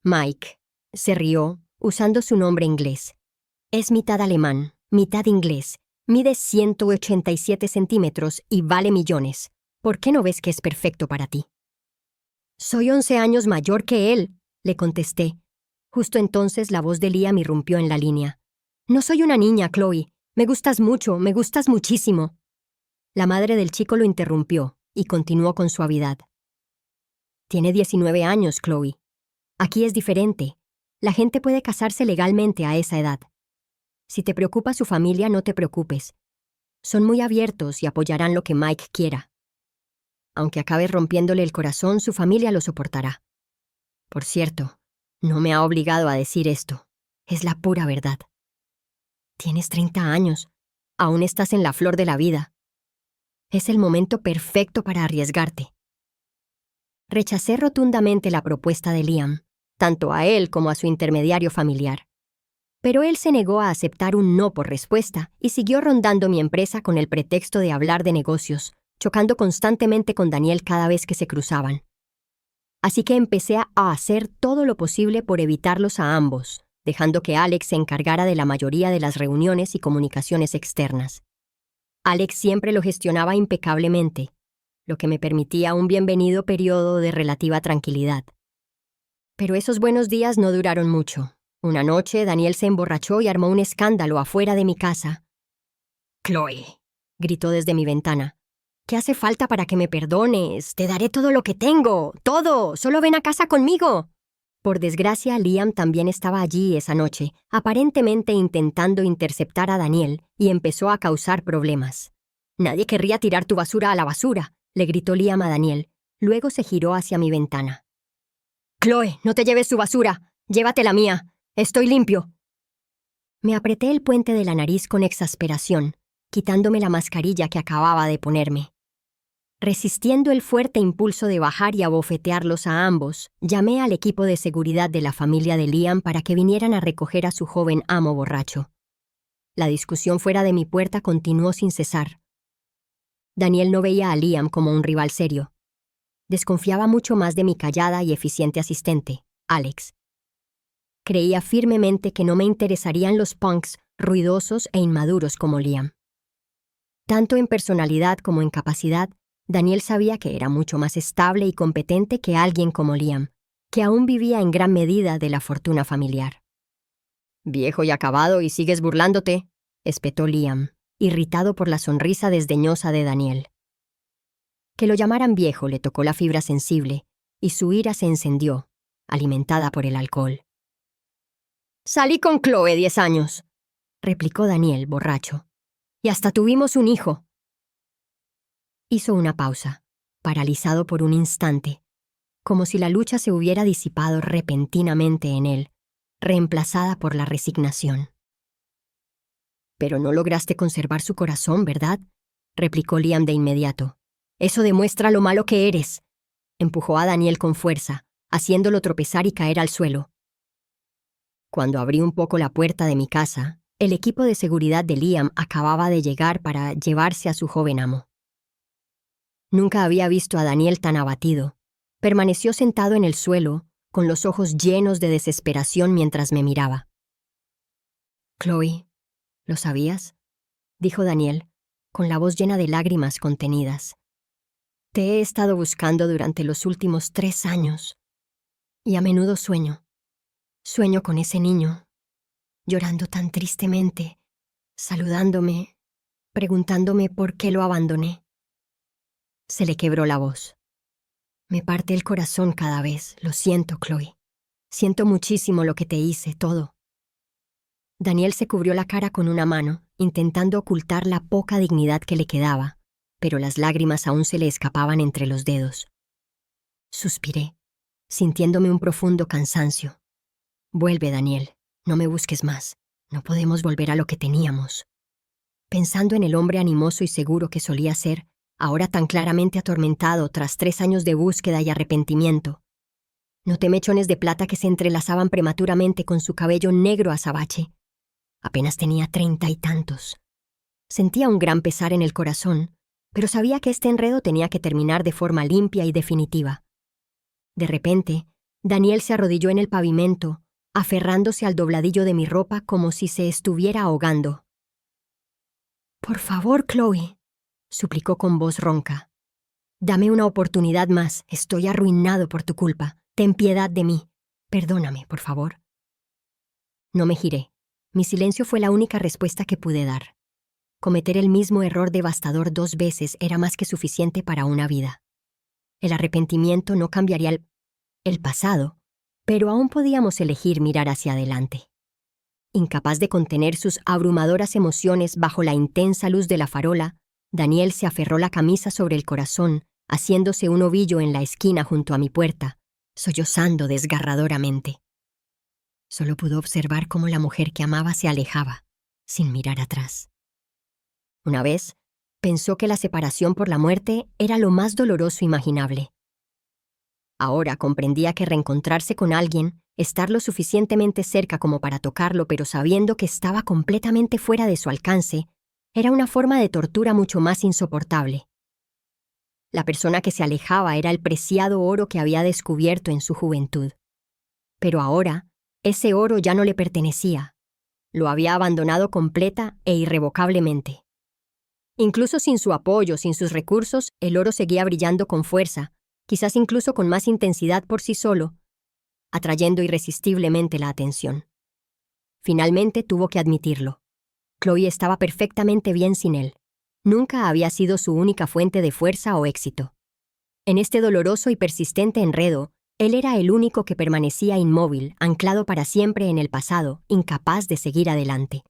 Mike se rió, usando su nombre inglés. Es mitad alemán, mitad inglés, mide 187 centímetros y vale millones. ¿Por qué no ves que es perfecto para ti? Soy 11 años mayor que él, le contesté. Justo entonces la voz de Liam irrumpió en la línea. No soy una niña, Chloe. Me gustas mucho, me gustas muchísimo. La madre del chico lo interrumpió y continuó con suavidad. Tiene 19 años, Chloe. Aquí es diferente. La gente puede casarse legalmente a esa edad. Si te preocupa su familia, no te preocupes. Son muy abiertos y apoyarán lo que Mike quiera. Aunque acabes rompiéndole el corazón, su familia lo soportará. Por cierto, no me ha obligado a decir esto. Es la pura verdad. Tienes 30 años. Aún estás en la flor de la vida. Es el momento perfecto para arriesgarte. Rechacé rotundamente la propuesta de Liam, tanto a él como a su intermediario familiar. Pero él se negó a aceptar un no por respuesta y siguió rondando mi empresa con el pretexto de hablar de negocios, chocando constantemente con Daniel cada vez que se cruzaban. Así que empecé a hacer todo lo posible por evitarlos a ambos, dejando que Alex se encargara de la mayoría de las reuniones y comunicaciones externas. Alex siempre lo gestionaba impecablemente, lo que me permitía un bienvenido periodo de relativa tranquilidad. Pero esos buenos días no duraron mucho. Una noche, Daniel se emborrachó y armó un escándalo afuera de mi casa. «Chloe», gritó desde mi ventana, «¿qué hace falta para que me perdones? Te daré todo lo que tengo, todo, solo ven a casa conmigo». Por desgracia, Liam también estaba allí esa noche, aparentemente intentando interceptar a Daniel, y empezó a causar problemas. «Nadie querría tirar tu basura a la basura», le gritó Liam a Daniel. Luego se giró hacia mi ventana. «Chloe, no te lleves su basura, llévate la mía. Estoy limpio». Me apreté el puente de la nariz con exasperación, quitándome la mascarilla que acababa de ponerme. Resistiendo el fuerte impulso de bajar y abofetearlos a ambos, llamé al equipo de seguridad de la familia de Liam para que vinieran a recoger a su joven amo borracho. La discusión fuera de mi puerta continuó sin cesar. Daniel no veía a Liam como un rival serio. Desconfiaba mucho más de mi callada y eficiente asistente, Alex. Creía firmemente que no me interesarían los punks ruidosos e inmaduros como Liam. Tanto en personalidad como en capacidad, Daniel sabía que era mucho más estable y competente que alguien como Liam, que aún vivía en gran medida de la fortuna familiar. «Viejo y acabado y sigues burlándote», espetó Liam, irritado por la sonrisa desdeñosa de Daniel. Que lo llamaran viejo le tocó la fibra sensible, y su ira se encendió, alimentada por el alcohol. «Salí con Chloe 10 años», replicó Daniel, borracho. «Y hasta tuvimos un hijo». Hizo una pausa, paralizado por un instante, como si la lucha se hubiera disipado repentinamente en él, reemplazada por la resignación. «Pero no lograste conservar su corazón, ¿verdad?», replicó Liam de inmediato. «Eso demuestra lo malo que eres». Empujó a Daniel con fuerza, haciéndolo tropezar y caer al suelo. Cuando abrí un poco la puerta de mi casa, el equipo de seguridad de Liam acababa de llegar para llevarse a su joven amo. Nunca había visto a Daniel tan abatido. Permaneció sentado en el suelo, con los ojos llenos de desesperación mientras me miraba. «Chloe, ¿lo sabías?», dijo Daniel, con la voz llena de lágrimas contenidas. «Te he estado buscando durante los últimos 3 años. Y a menudo sueño. Sueño con ese niño, llorando tan tristemente, saludándome, preguntándome por qué lo abandoné». Se le quebró la voz. «Me parte el corazón cada vez. Lo siento, Chloe. Siento muchísimo lo que te hice, todo». Daniel se cubrió la cara con una mano, intentando ocultar la poca dignidad que le quedaba, pero las lágrimas aún se le escapaban entre los dedos. Suspiré, sintiéndome un profundo cansancio. «Vuelve, Daniel. No me busques más. No podemos volver a lo que teníamos». Pensando en el hombre animoso y seguro que solía ser, ahora tan claramente atormentado tras 3 años de búsqueda y arrepentimiento. Noté mechones de plata que se entrelazaban prematuramente con su cabello negro azabache. Apenas tenía 30 y tantos. Sentía un gran pesar en el corazón, pero sabía que este enredo tenía que terminar de forma limpia y definitiva. De repente, Daniel se arrodilló en el pavimento, aferrándose al dobladillo de mi ropa como si se estuviera ahogando. «Por favor, Chloe», suplicó con voz ronca. «Dame una oportunidad más. Estoy arruinado por tu culpa. Ten piedad de mí. Perdóname, por favor». No me giré. Mi silencio fue la única respuesta que pude dar. Cometer el mismo error devastador 2 veces era más que suficiente para una vida. El arrepentimiento no cambiaría el pasado, pero aún podíamos elegir mirar hacia adelante. Incapaz de contener sus abrumadoras emociones bajo la intensa luz de la farola, Daniel se aferró la camisa sobre el corazón, haciéndose un ovillo en la esquina junto a mi puerta, sollozando desgarradoramente. Solo pudo observar cómo la mujer que amaba se alejaba, sin mirar atrás. Una vez, pensó que la separación por la muerte era lo más doloroso imaginable. Ahora comprendía que reencontrarse con alguien, estar lo suficientemente cerca como para tocarlo pero sabiendo que estaba completamente fuera de su alcance, era una forma de tortura mucho más insoportable. La persona que se alejaba era el preciado oro que había descubierto en su juventud. Pero ahora, ese oro ya no le pertenecía. Lo había abandonado completa e irrevocablemente. Incluso sin su apoyo, sin sus recursos, el oro seguía brillando con fuerza, quizás incluso con más intensidad por sí solo, atrayendo irresistiblemente la atención. Finalmente tuvo que admitirlo. Chloe estaba perfectamente bien sin él. Nunca había sido su única fuente de fuerza o éxito. En este doloroso y persistente enredo, él era el único que permanecía inmóvil, anclado para siempre en el pasado, incapaz de seguir adelante.